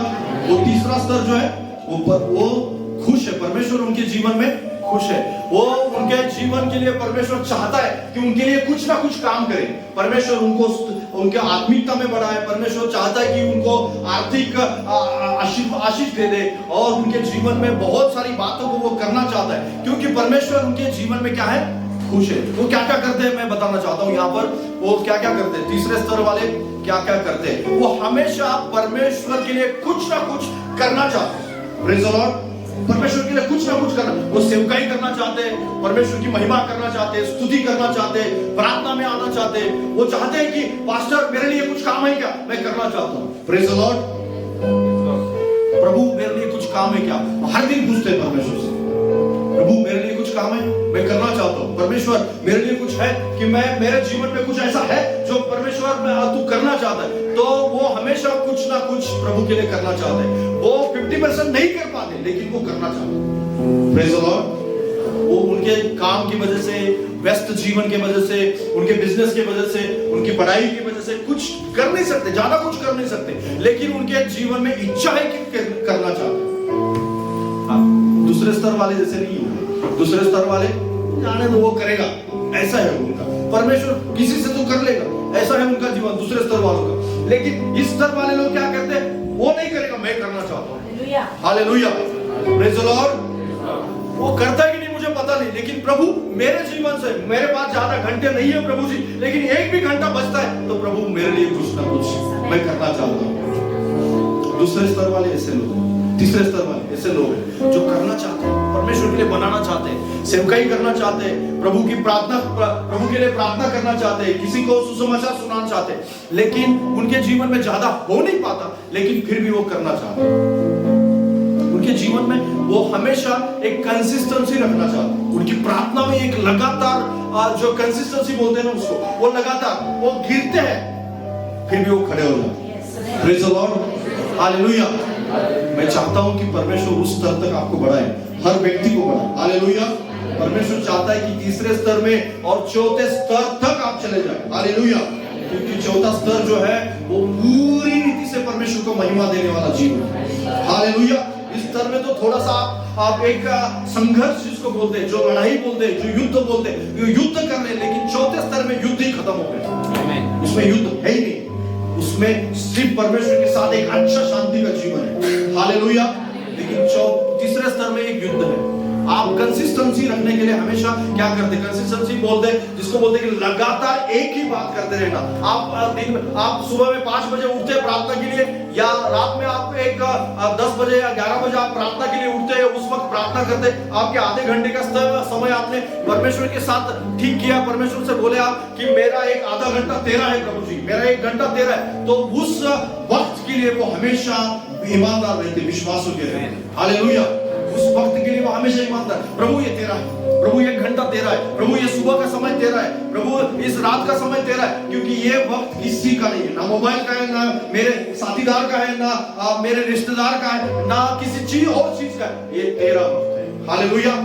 वो तीसरा स्तर जो है वो खुश है, परमेश्वर उनके जीवन में खुश है. वो उनके जीवन के लिए परमेश्वर चाहता है कि उनके लिए कुछ ना कुछ काम करे. परमेश्वर उनको उनके आत्मिकता में बढ़ाए. परमेश्वर चाहता है कि उनको आर्थिक आशीष दे दे और उनके जीवन में बहुत सारी बातों को वो करना चाहता है, क्योंकि परमेश्वर उनके जीवन में क्या है, खुश है. वो क्या क्या करते हैं मैं बताना चाहता हूँ यहाँ पर. वो क्या क्या करते हैं, तीसरे स्तर वाले क्या क्या करते हैं. वो हमेशा परमेश्वर के लिए कुछ ना कुछ करना चाहते हैं. Praise the Lord. परमेश्वर के लिए कुछ ना कुछ करना, वो सेवकाई करना चाहते हैं, परमेश्वर की महिमा करना चाहते हैं, स्तुति करना चाहते हैं, प्रार्थना में आना चाहते हैं. वो चाहते हैं कि पास्टर मेरे लिए कुछ काम है क्या, मैं करना चाहता हूँ. Praise the Lord. प्रभु मेरे लिए कुछ काम है क्या, हर दिन पूछते हैं परमेश्वर से. प्रभु मेरे लिए कुछ काम है, मैं करना चाहता हूँ. परमेश्वर मेरे लिए कुछ है कि मैं, मेरे जीवन में कुछ ऐसा है जो परमेश्वर तू करना चाहता है. तो वो हमेशा कुछ ना कुछ प्रभु के लिए करना चाहते हैं. वो 50% नहीं कर पाते लेकिन वो करना चाहते हैं. Praise the Lord. वो उनके काम की वजह से, व्यस्त जीवन की वजह से, उनके बिजनेस की वजह से, उनकी पढ़ाई की वजह से कुछ कर नहीं सकते, ज्यादा कुछ कर नहीं सकते, लेकिन उनके जीवन में इच्छा है कि करना चाहते हैं. दूसरे स्तर वाले जैसे नहीं है. दूसरे स्तर वाले जाने तो वो करेगा, ऐसा है उनका. परमेश्वर किसी से तो कर लेगा, ऐसा है उनका जीवन दूसरे स्तर वालों का. लेकिन इस स्तर वाले लोग क्या करते हैं, वो नहीं करेगा, मैं करना चाहता हूँ. हालेलुया. Praise the Lord. वो करता है कि नहीं मुझे पता नहीं, लेकिन प्रभु मेरे जीवन से, मेरे पास ज्यादा घंटे नहीं है प्रभु जी, लेकिन एक भी घंटा बचता है तो प्रभु मेरे लिए कुछ ना कुछ मैं करना चाहता हूँ. दूसरे स्तर वाले ऐसे लोग, तीसरे स्तर वाले ऐसे लोग हैं जो करना चाहते हैं, परमेश्वर के लिए बनाना चाहते हैं, सेवकाई करना चाहते हैं, प्रभु की प्रार्थना, प्रभु के लिए प्रार्थना करना चाहते हैं, किसी को सुसमाचार सुनाना चाहते हैं, लेकिन उनके जीवन में ज्यादा हो नहीं पाता, लेकिन फिर भी वो करना चाहते हैं. उनके जीवन में वो हमेशा एक कंसिस्टेंसी रखना चाहते हैं. उनकी प्रार्थना में एक लगातार जो कंसिस्टेंसी बोलते हैं ना उसको, वो लगातार वो गिरते हैं फिर भी वो खड़े हो जाते हैं. Praise the Lord. हालेलुया. मैं चाहता हूं कि परमेश्वर उस स्तर तक आपको बढ़ाए, हर व्यक्ति को बढ़ाए. हालेलुया. परमेश्वर चाहता है कि तीसरे स्तर में और चौथे स्तर तक आप चले जाए. हालेलुया. क्योंकि चौथा स्तर जो है वो पूरी रीति से परमेश्वर को महिमा देने वाला जीवन है. हालेलुया. इस स्तर में तो थोड़ा सा आप एक संघर्ष जिसको बोलते हैं, जो लड़ाई बोलते हैं, जो युद्ध बोलते हैं, युद्ध कर रहे हैं, लेकिन चौथे स्तर में युद्ध ही खत्म हो गया. उसमें युद्ध है ही नहीं. उसमें सिर्फ परमेश्वर के साथ एक अच्छा शांति का जीवन है. हालेलुया. लेकिन तीसरे स्तर में एक युद्ध है. आप कंसिस्टेंसी रखने के लिए हमेशा क्या करते हैं, कंसिस्टेंसी बोलते हैं जिसको बोलते हैं कि लगातार एक ही बात करते रहना. आप दिन में, आप सुबह में 5 बजे उठते हैं प्रार्थना के लिए, या रात में आप एक 10 बजे या 11 बजे आप प्रार्थना के लिए उठते हैं, उस वक्त प्रार्थना करते हैं. आपके आधे घंटे का समय आपने परमेश्वर के साथ ठीक किया, परमेश्वर से बोले आप कि मेरा एक आधा घंटा तेरा है प्रभु जी, मेरा 1 घंटा तेरा है. तो उस वक्त के लिए वो हमेशा ईमानदार रहते, विश्वासू के रहते. हालेलुया. उस वक्त के लिए वो हमेशा ईमानदार. प्रभु ये तेरा है, प्रभु 1 घंटा तेरा है, प्रभु ये सुबह का समय तेरा है, प्रभु इस रात का समय तेरा है, क्योंकि ये वक्त किसी का नहीं है, ना मोबाइल का है, ना मेरे साथीदार का है, ना मेरे रिश्तेदार का है, ना किसी चीज और चीज का है. ये तेरा वक्त है. हालेलुया.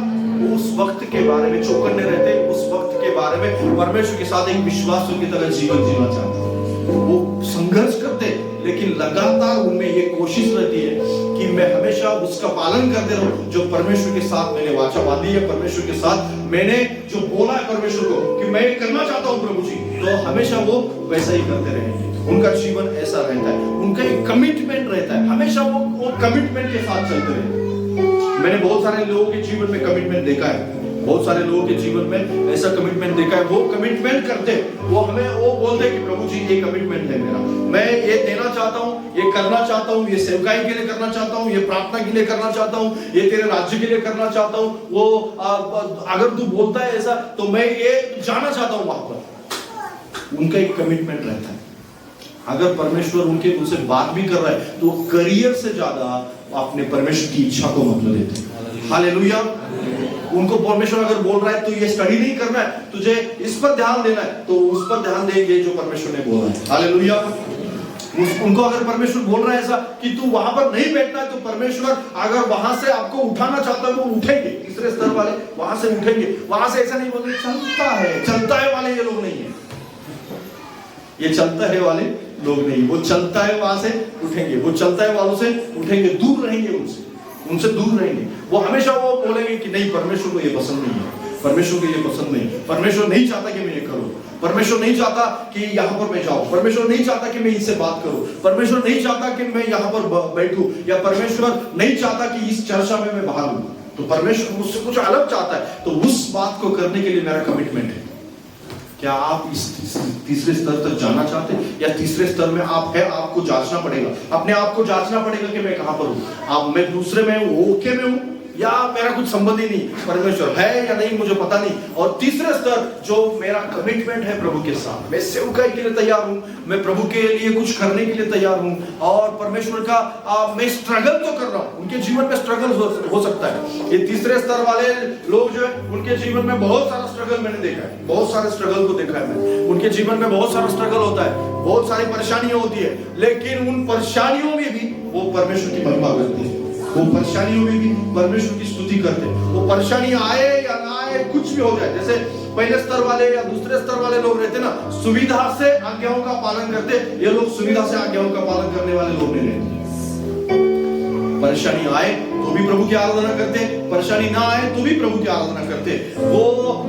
उस वक्त के बारे में चौकन्ने रहते, उस वक्त के बारे में परमेश्वर के साथ एक विश्वासू की तरह जीवन जीना चाहते. वो संघर्ष करते, लेकिन लगातार उनमें ये कोशिश रहती है कि मैं हमेशा उसका पालन करते रहूं जो परमेश्वर के साथ मैंने वाचा बांधी है, परमेश्वर के साथ मैंने जो बोला है परमेश्वर को कि मैं करना चाहता हूं प्रभु जी, तो हमेशा वो वैसा ही करते रहेंगे. उनका जीवन ऐसा रहता है, उनका एक कमिटमेंट रहता है, हमेशा वो कमिटमेंट के साथ चलते रहते हैं. मैंने बहुत सारे लोगों के जीवन में कमिटमेंट देखा है. बहुत सारे लोगों के जीवन में ऐसा कमिटमेंट देखा है, वो कमिटमेंट करते, वो बोलते कि प्रभु जी ये कमिटमेंट है मेरा, मैं ये देना चाहता हूँ, ये करना चाहता हूँ, ये सेवकाई के लिए करना चाहता हूँ, ये प्रार्थना के लिए करना चाहता हूँ, ये तेरे राज्य के लिए करना चाहता हूँ। वो अगर तू बोलता है ऐसा तो मैं ये जाना चाहता हूँ वहां पर। उनका एक कमिटमेंट रहता है। अगर परमेश्वर उनसे बात भी कर रहा है तो करियर से ज्यादा अपने परमेश्वर की इच्छा को मतलब देते हैं। हालेलुया। उनको परमेश्वर अगर बोल रहा है तो ये स्टडी नहीं करना है, तुझे इस पर ध्यान देना है, तो उस पर ध्यान देंगे जो परमेश्वर ने बोला है। हालेलुया। उनको अगर परमेश्वर बोल रहा है ऐसा कि तू वहां पर नहीं बैठना है, तो परमेश्वर अगर वहां से आपको उठाना चाहता है वो उठेंगे। तीसरे स्तर वाले वहां से उठेंगे। वहां से ऐसा नहीं बोलेंगे चलता है वाले ये लोग नहीं है, ये चलता है वाले लोग नहीं, वो चलता है वहां से उठेंगे, वो चलता है वालों से उठेंगे, दूर रहेंगे उनसे दूर रहेंगे। वो हमेशा वो बोलेंगे कि नहीं परमेश्वर को ये पसंद नहीं है, परमेश्वर को ये पसंद नहीं, परमेश्वर नहीं चाहता कि मैं ये करूं, परमेश्वर नहीं चाहता कि यहाँ पर मैं जाऊं, परमेश्वर नहीं चाहता कि मैं इनसे बात करूं, परमेश्वर नहीं चाहता कि मैं यहाँ पर बैठूं, या परमेश्वर नहीं चाहता कि इस चर्चा में मैं भाग लूं। तो परमेश्वर मुझसे कुछ अलग चाहता है, तो उस बात को करने के लिए मेरा कमिटमेंट है। क्या आप इस तीसरे स्तर तक जाना चाहते हैं, या तीसरे स्तर में आप है, आपको जांचना पड़ेगा, अपने आप को जांचना पड़ेगा कि मैं कहां पर हूं। मैं दूसरे में हूं, ओके में हूं, या मेरा कुछ संबंध ही नहीं, परमेश्वर है या नहीं मुझे पता नहीं। और तीसरे स्तर जो मेरा कमिटमेंट है प्रभु के साथ, मैं सेवकाई के लिए तैयार हूं, मैं प्रभु के लिए कुछ करने के लिए तैयार हूं, और परमेश्वर का मैं स्ट्रगल तो कर रहा हूं। उनके जीवन में स्ट्रगल हो सकता है। ये तीसरे स्तर वाले लोग जो है उनके जीवन में बहुत सारा स्ट्रगल मैंने देखा है, बहुत सारे स्ट्रगल को देखा है मैंने। उनके जीवन में बहुत सारा स्ट्रगल होता है, बहुत सारी परेशानियां होती है, लेकिन उन परेशानियों में भी वो परमेश्वर की महिमा करते हैं, वो परेशानियों में भी परमेश्वर की स्तुति करते हैं। वो परेशानी आए या ना आए, कुछ भी हो जाए, जैसे पहले स्तर वाले या दूसरे स्तर वाले लोग रहते ना, सुविधा से आज्ञाओं का पालन करते, ये लोग सुविधा से आज्ञाओं का पालन करने वाले लोग नहीं रहते। परेशानी आए तो भी प्रभु की आराधना करते, परेशानी ना आए तो भी प्रभु की आराधना करते। वो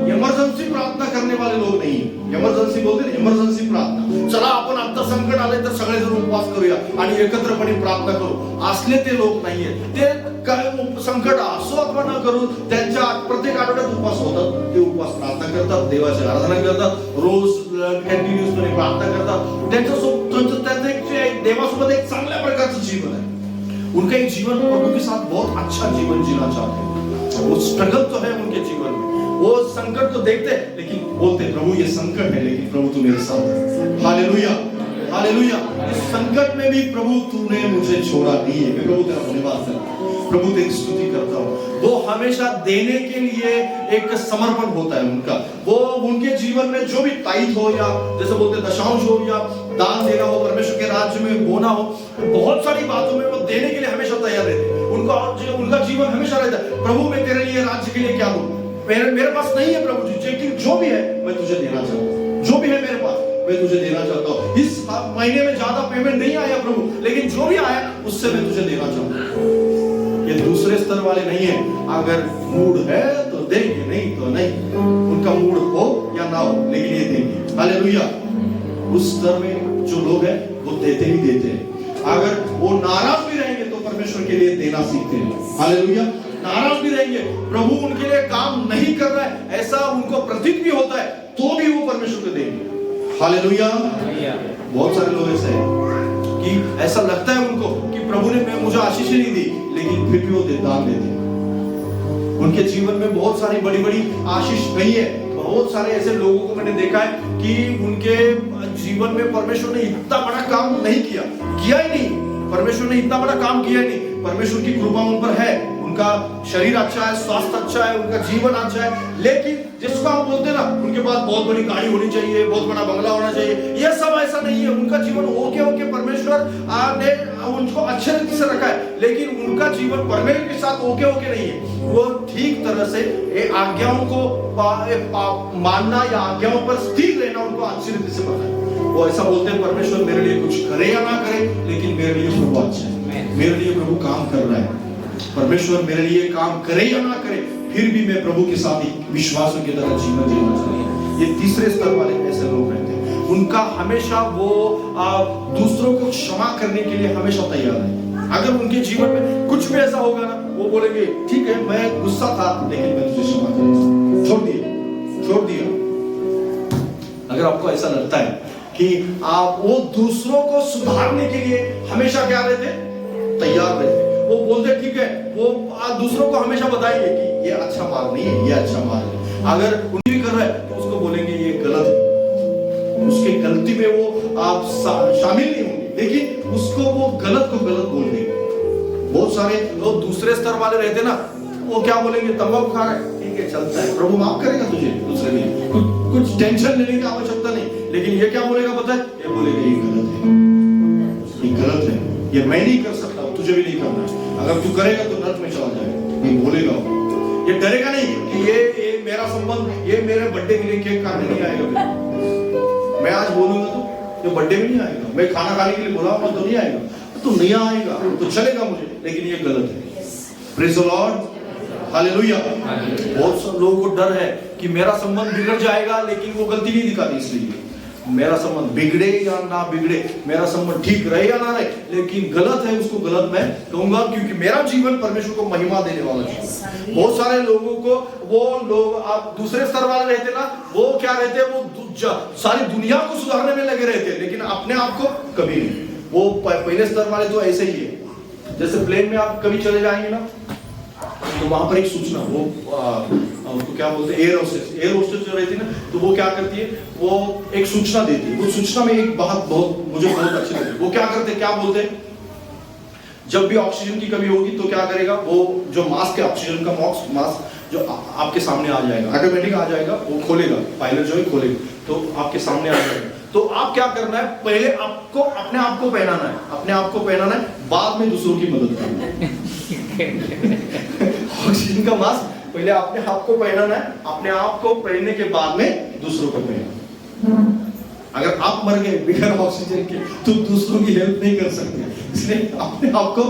इमर्जन्सी प्रार्थना करने वाले लोग नहीं, इमर्जन्सी बोलते ना, इमर्जन्सी प्रार्थना, चला आपण आता संकट आले तर सगळेजण उपवास करूया आणि एकत्रपणे प्रार्थना करू, असले ते लोक नाहीये। ते संकट असो अथवा न करू, त्यांच्या प्रत्येक आठवड्यात उपवास होतात, ते उपवास प्रार्थना करतात, देवाची आराधना करतात, रोज कंटिन्यूअसपणे प्रार्थना करतात, त्यांचं एक देवासोबत एक चांगल्या प्रकारचं जीवन आहे। उनका एक जीवन प्रभु के साथ बहुत अच्छा जीवन जीना चाहते हैं। वो स्ट्रगल तो है उनके जीवन में, वो संकट तो देखते हैं, लेकिन बोलते प्रभु ये संकट है, लेकिन प्रभु तू मेरे साथ है। Hallelujah, hallelujah. इस संकट में भी प्रभु तूने मुझे छोड़ा नहीं है। मैं प्रभु तेरा धन्यवाद करता हूं, प्रभु तेरी स्तुति करता हूं। वो हमेशा देने के लिए एक समर्पण होता है उनका। वो उनके जीवन में जो भी ताइथ हो, या जैसे बोलते दशांश हो, या दान देना हो, परमेश्वर के राज्य में बोना हो, बहुत सारी बातों में वो देने के लिए हमेशा तैयार रहते हैं। उनका जीवन हमेशा रहता है, प्रभु मैं तेरे लिए राज्य के लिए क्या दूं, मेरे पास नहीं है प्रभु जी, लेकिन जो भी है मैं तुझे देना चाहता हूं, जो भी है मेरे पास मैं तुझे देना चाहता हूं। इस महीने में ज्यादा पेमेंट नहीं आया प्रभु, लेकिन जो भी आया उससे मैं तुझे देना चाहता हूं। ये दूसरे स्तर वाले नहीं है, अगर मूड है तो देंगे, नहीं तो नहीं। उनका मूड हो या ना हो, लेकिन ये देंगे। हालेलुया। उस स्तर में जो लोग हैं वो देते ही देते हैं। अगर वो नाराज भी रहेंगे तो परमेश्वर के लिए देना सीखते हैं। हालेलुया। नाराज भी रहेंगे, प्रभु उनके लिए काम नहीं कर रहा है, ऐसा उनको प्रतीत भी होता है, तो भी वो परमेश्वर को देंगे। हालेलुया। बहुत सारे लोग ऐसे हैं कि ऐसा लगता है उनको कि प्रभु ने मुझे आशीष नहीं दी, लेकिन फिर भी वो दान देते हैं। उनके जीवन में बहुत सारी बड़ी बड़ी आशीष नहीं है। बहुत सारे ऐसे लोगों को मैंने देखा है कि उनके जीवन में परमेश्वर ने इतना बड़ा काम नहीं किया ही नहीं, परमेश्वर ने इतना बड़ा काम किया ही नहीं। परमेश्वर की कृपा उन पर है, उनका शरीर अच्छा है, स्वास्थ्य अच्छा है, उनका जीवन अच्छा है, लेकिन जिसको हम बोलते ना उनके पास बहुत बड़ी गाड़ी होनी चाहिए, बहुत बड़ा बंगला होना चाहिए, यह सब ऐसा नहीं है। उनका जीवन ओके परमेश्वर ने उनको अच्छे रीति से रखा है, लेकिन उनका जीवन परमेश्वर के साथ ओके नहीं है। वो ठीक तरह से आज्ञाओं को मानना या आज्ञाओं पर स्थिर रहना उनको अच्छी रीति से पता है। वो ऐसा बोलते हैं परमेश्वर मेरे लिए कुछ करे या ना करे, लेकिन मेरे लिए प्रभु अच्छा है, मेरे लिए प्रभु काम कर रहा है। परमेश्वर मेरे लिए काम करे या ना करे, फिर भी मैं प्रभु के साथ विश्वासों की तरह जीवन जीना चाहिए। ये तीसरे स्तर वाले ऐसे लोग रहते हैं, उनका हमेशा वो दूसरों को क्षमा करने के लिए हमेशा तैयार है। अगर उनके जीवन में कुछ भी ऐसा होगा ना, वो बोलेंगे ठीक है मैं गुस्सा था, लेकिन मैं तुझे क्षमा करूंगा। छोड़ दिया। अगर आपको ऐसा लगता है कि आप वो दूसरों को सुधारने के लिए हमेशा क्या रहते, तैयार रहते, वो बोलते ठीक है, वो दूसरों को हमेशा बताएंगे कि ये अच्छा मार्ग नहीं है, ये अच्छा मार्ग है। अगर उन्हीं भी कर रहा है तो उसको बोलेंगे ये गलत है, उसकी गलती में वो आप शामिल नहीं होंगे, लेकिन उसको वो गलत को गलत बोल देंगे। बहुत सारे लोग दूसरे स्तर वाले रहते ना, वो क्या बोलेंगे, तंबाकू खा रहे, ठीक है चलता है, प्रभु माफ करेगा तुझे, दूसरे लिए कुछ टेंशन लेने की आवश्यकता नहीं। लेकिन ये क्या बोलेगा पता है, ये बोलेगा ये गलत है, ये गलत है, ये मैं नहीं कर सकता, तुझे भी नहीं करना है, अगर तू करेगा तो नर्क में चला जाएगा। ये बोलेगा, ये डरेगा नहीं कि ये मेरा संबंध, ये मेरे बर्थडे के लिए केक काटने नहीं आएगा। मैं आज बोलूंगा तो ये बर्थडे में नहीं आएगा, मैं खाना खाने के लिए बोला तो नहीं आएगा, तो नहीं आएगा तो चलेगा मुझे, लेकिन ये गलत है। Praise the Lord, hallelujah. बहुत से लोगों को डर है कि मेरा संबंध बिगड़ जाएगा, लेकिन वो गलती नहीं दिखाती, इसलिए मेरा संबंध बिगड़े या ना बिगड़े, मेरा संबंध ठीक रहे या ना रहे, लेकिन गलत है उसको गलत मैं कहूंगा, क्योंकि मेरा जीवन परमेश्वर को महिमा देने वाला है। बहुत सारे लोगों को, वो लोग आप दूसरे स्तर वाले रहते ना, वो क्या रहते, वो सारी दुनिया को सुधारने में लगे रहते, लेकिन अपने आप को कभी नहीं। वो पहले स्तर वाले तो ऐसे ही है, जैसे प्लेन में आप कभी चले जाएंगे ना, तो वहां पर एक सूचना, वो उसको क्या बोलते हैं, एयर होस्टेस जो रहती है ना, तो वो क्या करती है, वो एक सूचना देती है। वो सूचना में एक बात मुझे बहुत अच्छी लगी। वो क्या करते, क्या बोलते हैं, जब भी ऑक्सीजन की कमी होगी तो क्या करेगा, वो जो मास्क है, ऑक्सीजन का मास्क जो आपके सामने आ जाएगा, ऑटोमेटिक आ जाएगा, वो खोलेगा, पायलट जो है खोलेगा, तो आपके सामने आ जाएगा। तो आप क्या करना है, पहले आपको अपने आप को पहनाना है, अपने आप को पहनाना है, बाद में दूसरों की मदद करना है। ऑक्सीजन का मास्क पहले अपने आप को पहनाना है, अपने आप को पहनने के बाद में दूसरों को पहनना। अगर आप मर गए बिना ऑक्सीजन के तो दूसरों की हेल्प नहीं कर सकते, इसलिए अपने आप को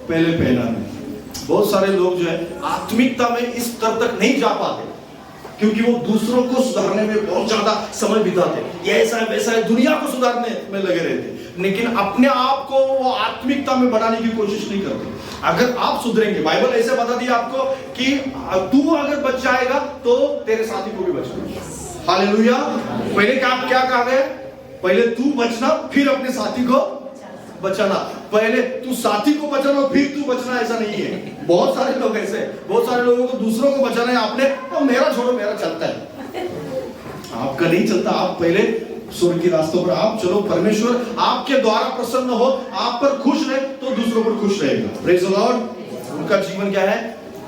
पहले पहनाना है। बहुत सारे लोग जो है आत्मिकता में इस स्तर तक नहीं जा पाते, क्योंकि वो दूसरों को सुधारने में बहुत ज्यादा समय बिताते, ये ऐसा है वैसा है, दुनिया को सुधारने में लगे रहते, लेकिन अपने आप को वो आत्मिकता में बढ़ाने की कोशिश नहीं करते। अगर आप सुधरेंगे, बाइबल ऐसे बता दिया आपको कि तू अगर बच जाएगा तो तेरे साथी को भी बचाना। हालेलुया। पहले क्या कहा गया, पहले तू बचना फिर अपने साथी को बचाना, पहले तू साथी को बचाना फिर तू बचना, ऐसा नहीं है। बहुत सारे लोग ऐसे, बहुत सारे लोगों को दूसरों को बचाना है, आपने तो मेरा छोड़ो, मेरा चलता है, आपका नहीं चलता। आप पहले स्वर्ग के रास्तों पर आप चलो, परमेश्वर आपके द्वारा प्रसन्न हो, आप पर खुश रहे तो दूसरों पर खुश रहेगा। Praise the Lord. उनका जीवन क्या है,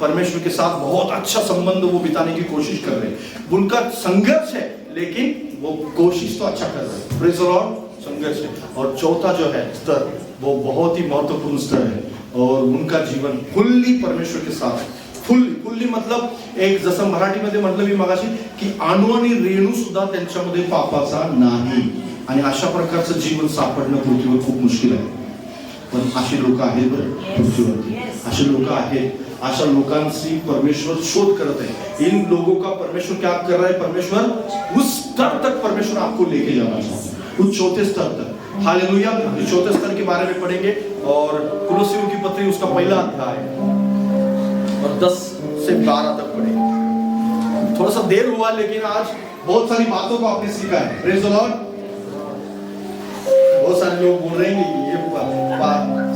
परमेश्वर के साथ बहुत अच्छा संबंध वो बिताने की कोशिश कर रहे हैं। उनका संघर्ष है, लेकिन वो कोशिश तो अच्छा कर रहे हैं। Praise the Lord. संघर्ष है। और चौथा जो है स्तर, वो बहुत ही महत्वपूर्ण स्तर है, और उनका जीवन फुल्ली परमेश्वर के साथ, फुल्ली मतलब एक जसं मराठीमध्ये म्हटलं मी मगाशी की अणू आणि रेणू सुद्धा त्यांच्यामध्ये पापाचा नाही, आणि अशा प्रकारचं जीवन सापडणं पृथ्वीवर खूप मुश्किल आहे। पण अशी लोक आहेत पृथ्वीवरती, असे लोक आहेत, अशा लोकांची परमेश्वर शोध करत है। इन लोगों का परमेश्वर क्या कर रहा है, परमेश्वर उस स्तर तक परमेश्वर आपको लेके जाना चाहता है, उस चौथे स्तर तक। हालेलुया। इस चौथे स्तर के बारे में पढ़ेंगे, और कुलुस्सियों की पत्री उसका पहला अध्याय और 10 से 12 तक पढ़ेंगे। थोड़ा सा देर हुआ, लेकिन आज बहुत सारी बातों को आपने सीखा है। Praise the Lord. बहुत सारे लोग बोल रहे हैं कि ये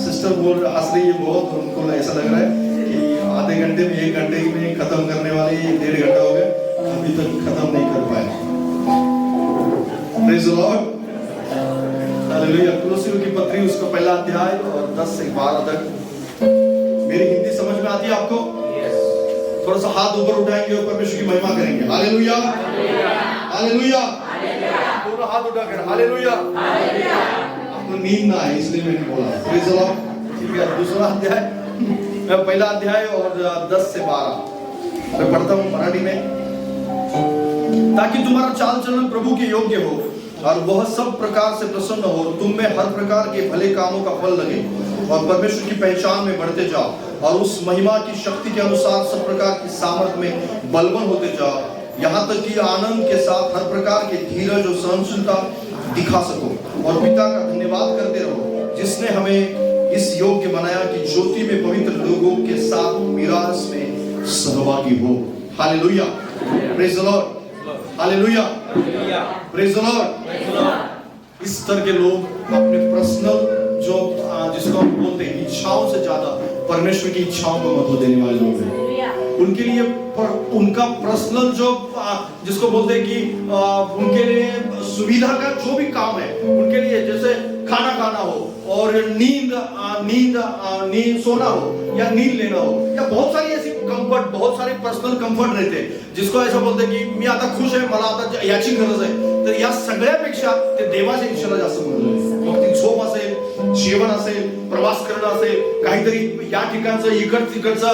सिस्टर हंस रही है बहुत, उनको ऐसा लग रहा है कि आधे घंटे में 1 घंटे में खत्म करने वाले 1.5 घंटा हो गया, अभी तक खत्म नहीं कर पाए। Praise the Lord. हालेलुया। कुलुस्सियों की पत्री उसका पहला अध्याय और 10 से 12 तक। मेरी हिंदी समझ में आती है आपको? थोड़ा सा हाथ ऊपर उठाएंगे और परमेश्वर की महिमा करेंगे। हालेलुया, हालेलुया, पूरा हाथ उठाकर हालेलुया। आपको नींद ना आए इसलिए मैंने बोला। Praise the Lord. ठीक है, दूसरा अध्याय, पहला अध्याय और 10 से 12 मैं पढ़ता हूँ मराठी में। ताकि तुम्हारा चाल चलन प्रभु के योग्य हो, और वह सब प्रकार से प्रसन्न हो, तुम में हर प्रकार के भले कामों का फल लगे, और परमेश्वर की पहचान में बढ़ते जाओ, और उस महिमा की शक्ति के अनुसार सब प्रकार की सामर्थ में बलवान होते जाओ, यहाँ तक कि आनंद के साथ हर प्रकार के धीरज और सहनशीलता दिखा सको, और पिता का धन्यवाद करते रहो, जिसने हमें इस योग्य बनाया कि ज्योति में पवित्र लोगों के साथ मिरास में सहभागी हो। Hallelujah. Praise the Lord, hallelujah, praise the Lord. इस तरह के लोग अपने पर्सनल जो जिसको हम बोलते हैं इच्छाओं से ज्यादा परमेश्वर की इच्छाओं को महत्व देने वाले लोग हैं। उनके लिए उनका पर्सनल जो जिसको बोलते हैं कि उनके लिए सुविधा का जो भी काम है, उनके लिए जैसे खाना खाना हो और नींद सोना हो या नींद लेना हो या बहुत सारी ऐसी कंफर्ट, बहुत सारे पर्सनल कंफर्ट रहते हैं जिसको ऐसा बोलते की मी आता खुश आहे, मला आता याची गरज आहे। तर या सगळ्यापेक्षा ते देवाच्या इच्छेला जास्त महत्त्व आहे। मग ती झोप असेल, जेवण असेल, प्रवास करणं असेल, काहीतरी या ठिकाणचं तिकडचं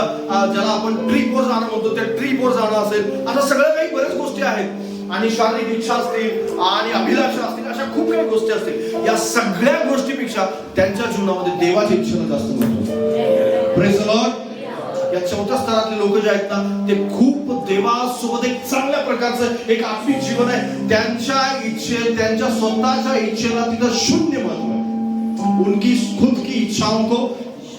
ज्याला आपण ट्रिपवर जाणं म्हणतो त्या ट्रिपवर जाणं असेल, आता सगळं काही बऱ्याच गोष्टी आहेत आणि शारीरिक इच्छा असतील आणि अभिलाषा असतील, अशा खूप काही गोष्टी असतील। या सगळ्या गोष्टीपेक्षा त्यांच्या जीवनामध्ये देवाच्या इच्छेला जास्त महत्त्व आहे। Praise the Lord. या चौथ्या स्तरातले लोक जे आहेत ना ते खूप देवासोबत एक चांगल्या प्रकारचं एक आत्मिक जीवन आहे। त्यांच्या स्वतःच्या इच्छेला तिथं शून्य महत्व है। उनकी खुद की इच्छाओं को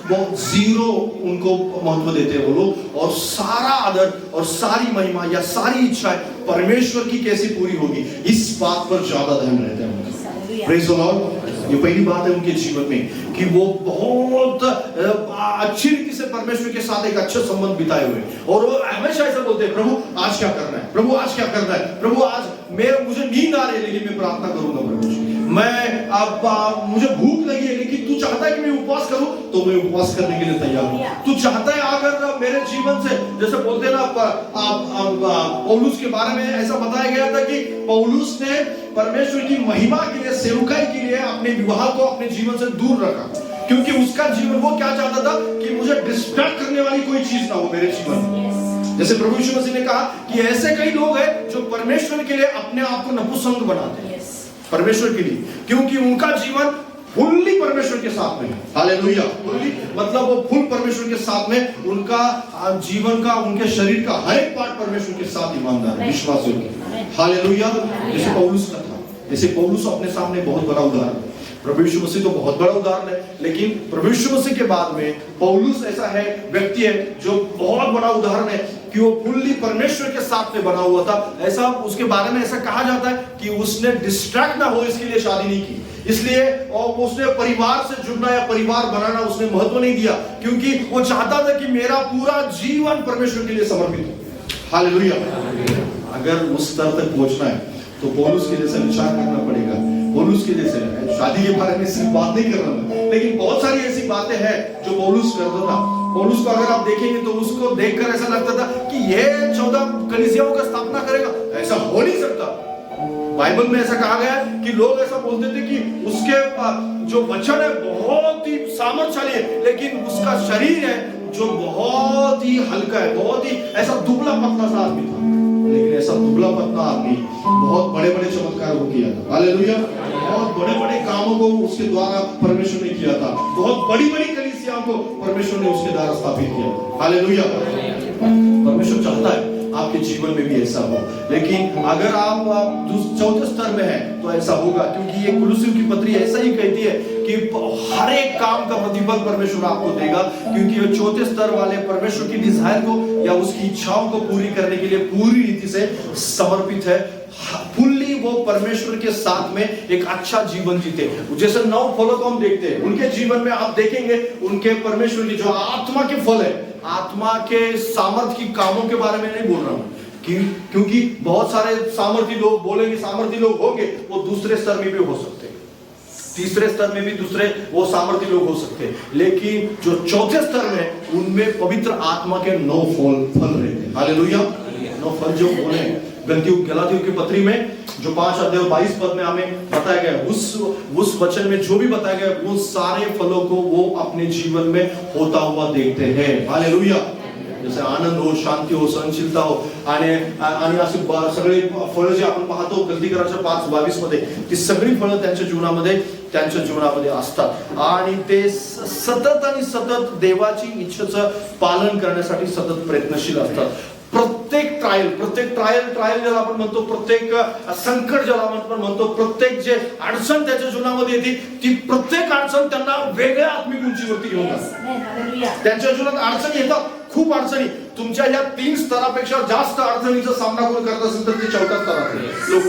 वो जीरो उनको महत्व देते हैं वो लोग, और सारा आदर और सारी महिमा या सारी इच्छाएं परमेश्वर की कैसे पूरी होगी इस बात पर ज्यादा ध्यान रहते हैं। Praise the Lord. ये पहली बात है उनके जीवन में कि वो बहुत अच्छी रीति से परमेश्वर के साथ एक अच्छा संबंध बिताए हुए, और वो हमेशा ऐसा बोलते हैं, प्रभु आज क्या करना है, प्रभु आज क्या करना है, प्रभु आज मुझे नींद आ रही है लेकिन मैं प्रार्थना करूंगा प्रभु जी। मैं अब मुझे भूख लगी है लेकिन तू चाहता है कि मैं उपवास करूं तो मैं उपवास करने के लिए तैयार हूं। तू चाहता है अगर मेरे जीवन से, जैसे बोलते हैं ना पौलुस के बारे में ऐसा बताया गया था कि पौलुस ने परमेश्वर की महिमा के लिए, सेवकाई के लिए अपने विवाह को अपने जीवन से दूर रखा, क्योंकि उसका जीवन वो क्या चाहता था कि मुझे डिस्ट्रैक्ट करने वाली कोई चीज ना हो मेरे जीवन में। जैसे प्रभु यीशु मसीह ने कहा कि ऐसे कई लोग हैं जो परमेश्वर के लिए अपने आप को नपुंसक बनाते हैं परमेश्वर के लिए, क्योंकि उनका जीवन फुल्ली परमेश्वर के साथ में है। हालेलुया। फुल्ली मतलब वो फुल परमेश्वर के साथ में, उनका जीवन का, उनके शरीर का हर एक पार्ट परमेश्वर के साथ ईमानदार है, विश्वास योग्य। हालेलुया। जैसे पौलुस का था, जैसे पौलुस अपने सामने बहुत बड़ा उदाहरण है। प्रभु यीशु मसीह तो बहुत बड़ा उदाहरण है, लेकिन प्रभु यीशु मसीह के बाद में पौलुस ऐसा है व्यक्ति है जो बहुत बड़ा उदाहरण है कि वो फुल्ली परमेश्वर के साथ में बना हुआ था। ऐसा उसके बारे में ऐसा कहा जाता है कि उसने डिस्ट्रैक्ट ना हो इसके लिए शादी नहीं की, इसलिए और उसने परिवार से जुड़ना या परिवार बनाना उसने महत्व नहीं दिया, क्योंकि वो चाहता था कि मेरा पूरा जीवन परमेश्वर के लिए समर्पित हो। हालेलुया। अगर उस स्तर तक पहुंचना है तो पौलुस के जैसे विचार करना पड़ेगा। पौलुस के जैसे, शादी के बारे में सिर्फ बात नहीं कर रहा हूं, लेकिन बहुत सारी ऐसी बातें हैं जो पौलुस करता था। पौलुस को अगर आप देखेंगे तो उसको देखकर ऐसा लगता था कि ये 14 कलीसियाओं का स्थापना करेगा, ऐसा हो नहीं सकता। बाइबल में ऐसा कहा गया है कि लोग ऐसा बोलते थे कि उसके जो वचन है बहुत ही सामर्थ्यशाली है, लेकिन उसका शरीर है जो बहुत ही हल्का है, बहुत ही ऐसा दुबला पतला सा आदमी था। लेकिन ऐसा दुबला पतला आदमी बहुत बड़े बड़े चमत्कार को किया था। हालेलुया। बहुत बड़े बड़े कामों को उसके द्वारा परमेश्वर ने किया था, बहुत बड़ी बड़ी कलीसियाओं को परमेश्वर ने उसके द्वारा स्थापित किया। हालेलुया। परमेश्वर चाहता है आपके जीवन में भी ऐसा हो, लेकिन अगर आप चौथे स्तर में हैं तो ऐसा होगा, क्योंकि ये कुलुसियों की पत्री ऐसा ही कहती है कि हर एक काम का प्रतिफल परमेश्वर आपको देगा, क्योंकि वो चौथे स्तर वाले परमेश्वर की डिजायर को या उसकी इच्छाओं को पूरी करने के लिए पूरी रीति से समर्पित है। फुल्ली वो परमेश्वर के साथ में एक अच्छा जीवन जीते। जैसे 9 फलों को हम देखते हैं उनके जीवन में, आप देखेंगे उनके परमेश्वर की जो आत्मा के फल है, आत्मा के सामर्थ्य की कामों के बारे में नहीं बोल रहा हूं, क्योंकि बहुत सारे सामर्थ्य लोग बोलेंगे, सामर्थ्य लोग होंगे, वो दूसरे स्तर में भी हो सकते हैं, तीसरे स्तर में भी दूसरे वो सामर्थ्य लोग हो सकते हैं, लेकिन जो चौथे स्तर में उनमें पवित्र आत्मा के 9 फल रहते हैं। हालेलुया। 9 फल जो बोले गलातियों की पत्री में जो 5 अध्याय 22 पद में हमें बताया गया, उस वचन में जो भी बताया गया वो सारे फलों को वो अपने जीवन में होता हुआ देखते हैं। हालेलुया। जैसे आनंद हो, शांती हो, सहनशीलता हो आणि अशी सगळी फळं जी आपण पाहतो गलतीकराच्या 5:22 मध्ये, ती सगळी फळं त्यांच्या जीवनामध्ये असतात आणि ते सतत आणि सतत देवाची इच्छेचं पालन करण्यासाठी सतत प्रयत्नशील असतात। प्रत्येक ट्रायल ज्याला आपण म्हणतो, प्रत्येक संकट ज्याला आपण म्हणतो, प्रत्येक जे अडचण त्याच्या जीवनामध्ये येते, ती प्रत्येक अडचण त्यांना वेगळ्या आत्मिक उंचीवरती घेऊन Yes. जाते. Amen. Hallelujah. त्यांच्या जीवनात अडचणी येतात, खूप अडचणी. तुमच्या या 3 स्तरापेक्षा जास्त अडचणीचा सामना कोण करत असेल तर ते 4थ्या स्तरातले लोक.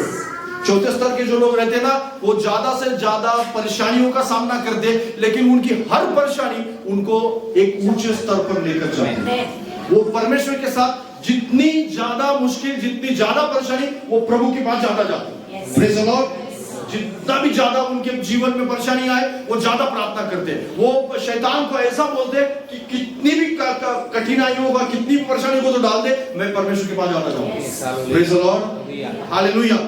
4थे स्तर के जो लोग रहते ना, वो ज्यादा से ज्यादा परेशानियों का सामना करते, लेकिन उनकी हर परेशानी उनको एक ऊंचे स्तर पर लेकर जाती है. Amen. वो परमेश्वर के साथ जितनी ज्यादा मुश्किल, जितनी ज्यादा परेशानी, वो प्रभु के पास ज्यादा जाते हैं. Yes. Praise the Lord. जितना भी ज्यादा उनके जीवन में परेशानी आए, वो ज्यादा प्रार्थना करते हैं. वो शैतान को ऐसा बोलते कि कितनी भी कठिनाई होगा, कितनी भी परेशानी को तो डाल दे, मैं परमेश्वर के पास जाना चाहूंगा. Yes. Praise the Lord. Hallelujah.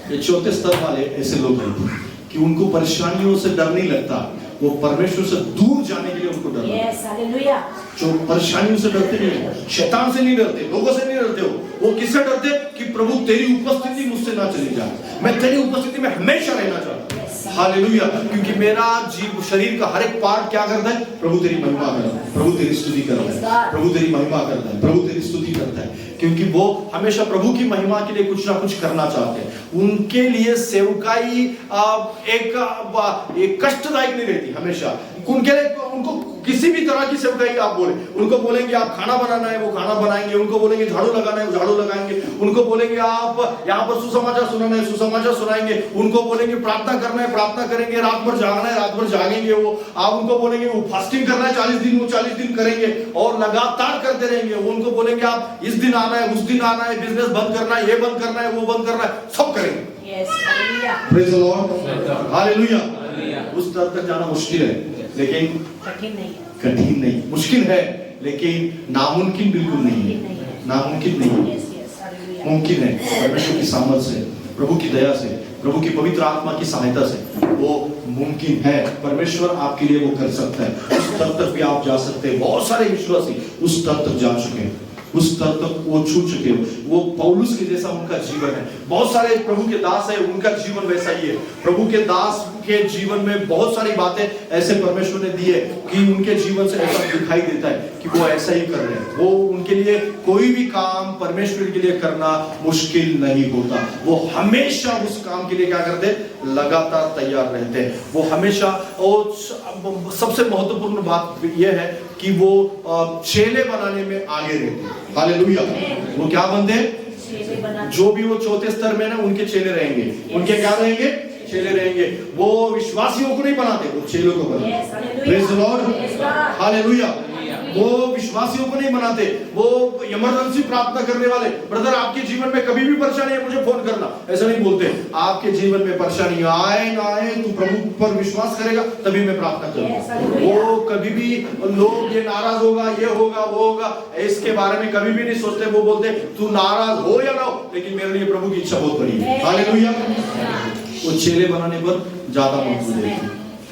ये 4थे स्तर वाले ऐसे लोग हैं कि उनको परेशानियों से डर नहीं लगता, वो परमेश्वर से दूर जाने के लिए उनको डर लगता है. Yes. Hallelujah. जो परेशानियों से डरते नहीं हो, शैतान से नहीं डरते, लोगों से नहीं डरते हो, वो किससे डरते कि प्रभु तेरी उपस्थिति मुझसे ना चली जाए, मैं तेरी उपस्थिति में हमेशा रहना चाहता हूं. हालेलुया. क्योंकि मेरा जीव शरीर का हर एक पार्ट क्या करता है, प्रभु तेरी महिमा करता है, प्रभु तेरी स्तुति करता है, प्रभु तेरी महिमा करता है, प्रभु तेरी स्तुति करता है. क्योंकि वो हमेशा प्रभु की महिमा के लिए कुछ ना कुछ करना चाहते हैं. उनके लिए सेवकाई एक कष्टदायक नहीं रहती. हमेशा उनके लिए, उनको किसी भी तरह की सेवकाई आप बोले, उनको बोलेंगे आप खाना बनाना है, वो खाना बनाएंगे. उनको बोलेंगे झाड़ू लगाना है, वो झाड़ू लगाएंगे. उनको बोलेंगे आप यहाँ पर सुसमाचार सुनाना है, सुसमाचार सुनाएंगे. उनको बोलेंगे प्रार्थना करना है, प्रार्थना करेंगे. रात भर जागना है, रात भर जागेंगे. वो आप उनको बोलेंगे वो फास्टिंग करना है 40 दिन, वो 40 दिन करेंगे और लगातार करते रहेंगे. वो उनको बोलेंगे आप इस दिन आना है, उस दिन आना है, बिजनेस बंद करना है, ये बंद करना है, वो बंद करना है, सब करेंगे. Yes. Hallelujah. Praise the Lord. Hallelujah. उस स्तर तक जाना मुश्किल है, लेकिन कठिन नहीं है. कठिन नहीं, मुश्किल है, लेकिन नामुमकिन बिल्कुल नहीं है. नामुमकिन नहीं है, Yes. Yes. Hallelujah. मुमकिन है. परमेश्वर की सामर्थ से, प्रभु की दया से, प्रभु की पवित्र आत्मा की सहायता से वो मुमकिन है. परमेश्वर आपके लिए वो कर सकता है. उस स्तर तक भी आप जा सकते हैं. बहुत सारे विश्वासी उस स्तर तक जा चुके हैं, उस स्तर तक वो छू चुके हो. वो पौलुस के जैसा उनका जीवन है. बहुत सारे प्रभु के दास है, उनका जीवन वैसा ही है. प्रभु के दास के जीवन में बहुत सारी बातें ऐसे परमेश्वर ने दी है कि उनके जीवन से ऐसा दिखाई देता है कि वो ऐसा ही कर रहे हैं. वो उनके लिए कोई भी काम परमेश्वर के लिए करना मुश्किल नहीं होता. वो हमेशा उस काम के लिए क्या करते हैं, लगातार तैयार रहते हैं. वो हमेशा, और सबसे महत्वपूर्ण बात यह है कि वो चेले बनाने में आगे रहते हैं. हालेलुया. वो क्या बनते हैं, चेले बना. जो भी वो 4थे स्तर में ना, उनके चेले रहेंगे. उनके क्या रहेंगे, चेले रहेंगे. वो विश्वासियों को नहीं बनाते, वो चेलों को बनाते. Yes. Hallelujah. Praise the Lord. Yes, God. Hallelujah. वो विश्वासियों को नहीं बनाते. वो इमरजेंसी प्रार्थना करने वाले, ब्रदर आपके जीवन में कभी भी परेशानी है मुझे फोन करना, ऐसा नहीं बोलते. आपके जीवन में परेशानी आए ना आए, तू प्रभु पर विश्वास करेगा तभी मैं प्रार्थना Yes, करूंगा. hallelujah. वो कभी भी लोग ये नाराज होगा, ये होगा, वो होगा, इसके बारे में कभी भी नहीं सोचते. वो बोलते तू नाराज हो या ना हो, लेकिन मेरे लिए प्रभु की इच्छा बहुत बड़ी है. हालेलुया. वो चेले बनाने पर ज्यादा मजबूत है.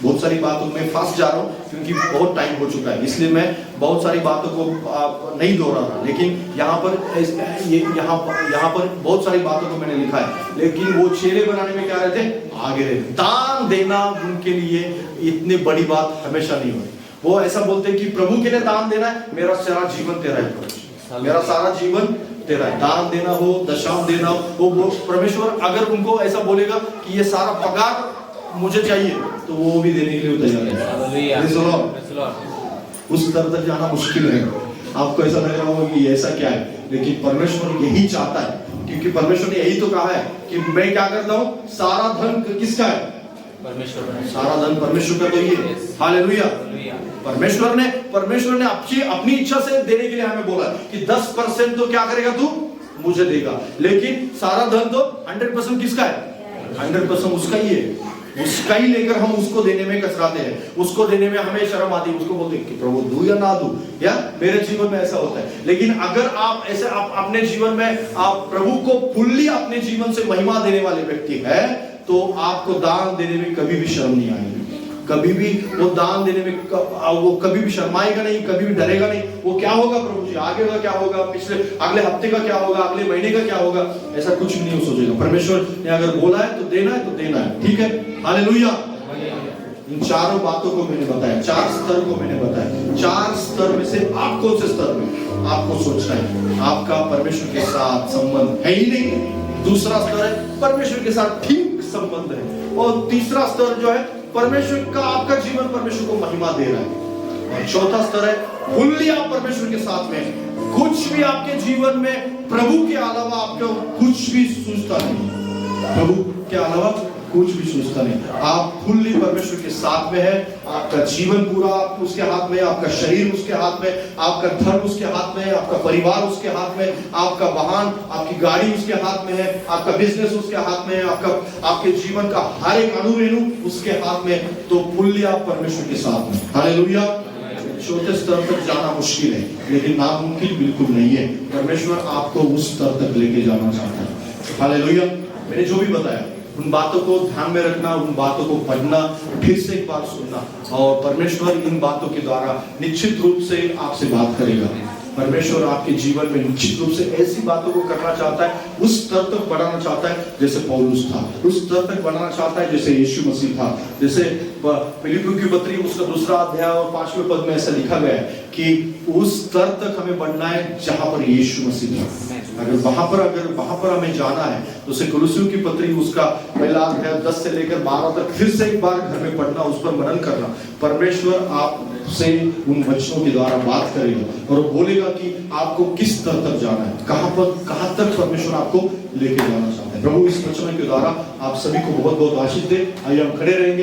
बहुत सारी बातों में फंस जा रहा हूँ क्योंकि बहुत टाइम हो चुका है, इसलिए मैं बहुत सारी बातों को नहीं दोहरा रहा. लेकिन यहाँ पर बहुत सारी बातों को मैंने लिखा है. लेकिन वो चेले बनाने में क्या रहते, आगे रहते. दान देना उनके लिए इतनी बड़ी बात हमेशा नहीं होती. वो ऐसा बोलते हैं कि प्रभु के लिए दान देना है, मेरा सारा जीवन तेरा है, मेरा सारा जीवन तेरा है. दान देना हो, दशांश देना हो, वो परमेश्वर अगर उनको ऐसा बोलेगा कि ये सारा पगार मुझे चाहिए, तो वो भी देने के लिए तैयार है. Praise the Lord. उस स्तर तक जाना मुश्किल है. आपको ऐसा लग रहा होगा कि ऐसा क्या है, लेकिन परमेश्वर यही चाहता है. क्योंकि परमेश्वर ने यही तो कहा है कि मैं क्या करता हूँ, सारा धन किसका है, परमेश्वर. सारा धन परमेश्वर का. तो ये हालेलुया. परमेश्वर ने अपनी इच्छा से देने के लिए हमें बोला कि 10% तो क्या करेगा तू, मुझे देगा. लेकिन सारा धन तो 100% किसका है, 100% उसका ही है. उसका ही लेकर हम उसको देने में कतराते हैं. उसको देने में हमें शर्म आती है. उसको बोलते हैं कि प्रभु दूं या ना दूं, या मेरे जीवन में ऐसा होता है. लेकिन अगर आप ऐसे आप अपने जीवन में आप प्रभु को फुल्ली अपने जीवन से महिमा देने वाले व्यक्ति है, तो आपको दान देने में कभी भी शर्म नहीं आएगी. कभी भी वो दान देने में वो कभी भी शर्माएगा नहीं, कभी भी डरेगा नहीं. वो क्या होगा प्रभु जी, आगे का क्या होगा, पिछले अगले हफ्ते का क्या होगा, अगले महीने का क्या होगा, ऐसा कुछ भी नहीं सोचेगा. परमेश्वर ने अगर बोला है तो देना है, तो देना है. ठीक है. हालेलुया. इन चारों बातों को मैंने बताया, 4 स्तर को मैंने बताया। 4 स्तर में से आप कौन से स्तर में आपको सोचना है? आपका परमेश्वर के साथ संबंध है ही नहीं। दूसरा स्तर है परमेश्वर के साथ ठीक संबंध है, और तीसरा स्तर जो है परमेश्वर का, आपका जीवन परमेश्वर को महिमा दे रहा है। और चौथा स्तर है फुल्ली आप परमेश्वर के साथ में, कुछ भी आपके जीवन में प्रभु के अलावा आपको कुछ भी सूझता नहीं, प्रभु के अलावा कुछ भी सूझता नहीं। आप फुल्ली परमेश्वर के साथ में है, आपका जीवन पूरा उसके हाथ में, आपका शरीर उसके हाथ में, आपका धन उसके हाथ में है, आपका परिवार उसके हाथ में, आपका वाहन, आपकी गाड़ी उसके हाथ में है, आपका बिजनेस उसके हाथ में है, आपके जीवन का हर एक अणु उसके हाथ में। तो फुल्ली आप परमेश्वर के साथ में। हालेलुया। चौथे स्तर तक जाना मुश्किल है, लेकिन नामुमकिन बिल्कुल नहीं है। परमेश्वर आपको उस स्तर तक लेके जाना चाहता है। हालेलुया। मैंने जो भी बताया उन बातों को ध्यान में रखना, उन बातों को पढ़ना, फिर से एक बार सुनना, और परमेश्वर इन बातों के द्वारा निश्चित रूप से आपसे बात करेगा। परमेश्वर आपके जीवन में निश्चित रूप से ऐसी बातों को करना चाहता है, उस स्तर तक बढ़ाना चाहता है जैसे पौलुस था, उस स्तर तक बढ़ाना चाहता है जैसे यीशु मसीह था। जैसे फिलिप्पियों की पत्री उसका 2 अध्याय और 5वें पद में ऐसा लिखा गया है कि उस स्तर तक हमें बढ़ना है जहां पर यीशु मसीह था। अगर वहां पर हमें जाना है तो उसे कुलुसियों की पत्री उसका 1 अध्याय 10 से लेकर 12 तक फिर से एक बार घर में पढ़ना, उस पर मनन करना। परमेश्वर आपसे उन वचनों के द्वारा बात करेगा और वो बोलेगा कि आपको किस स्तर तक जाना है, कहां तक परमेश्वर आपको लेके जाना चाहता है। प्रभु इस वचन के द्वारा आप सभी को बहुत बहुत आशीष दे। आइए हम खड़े रहेंगे।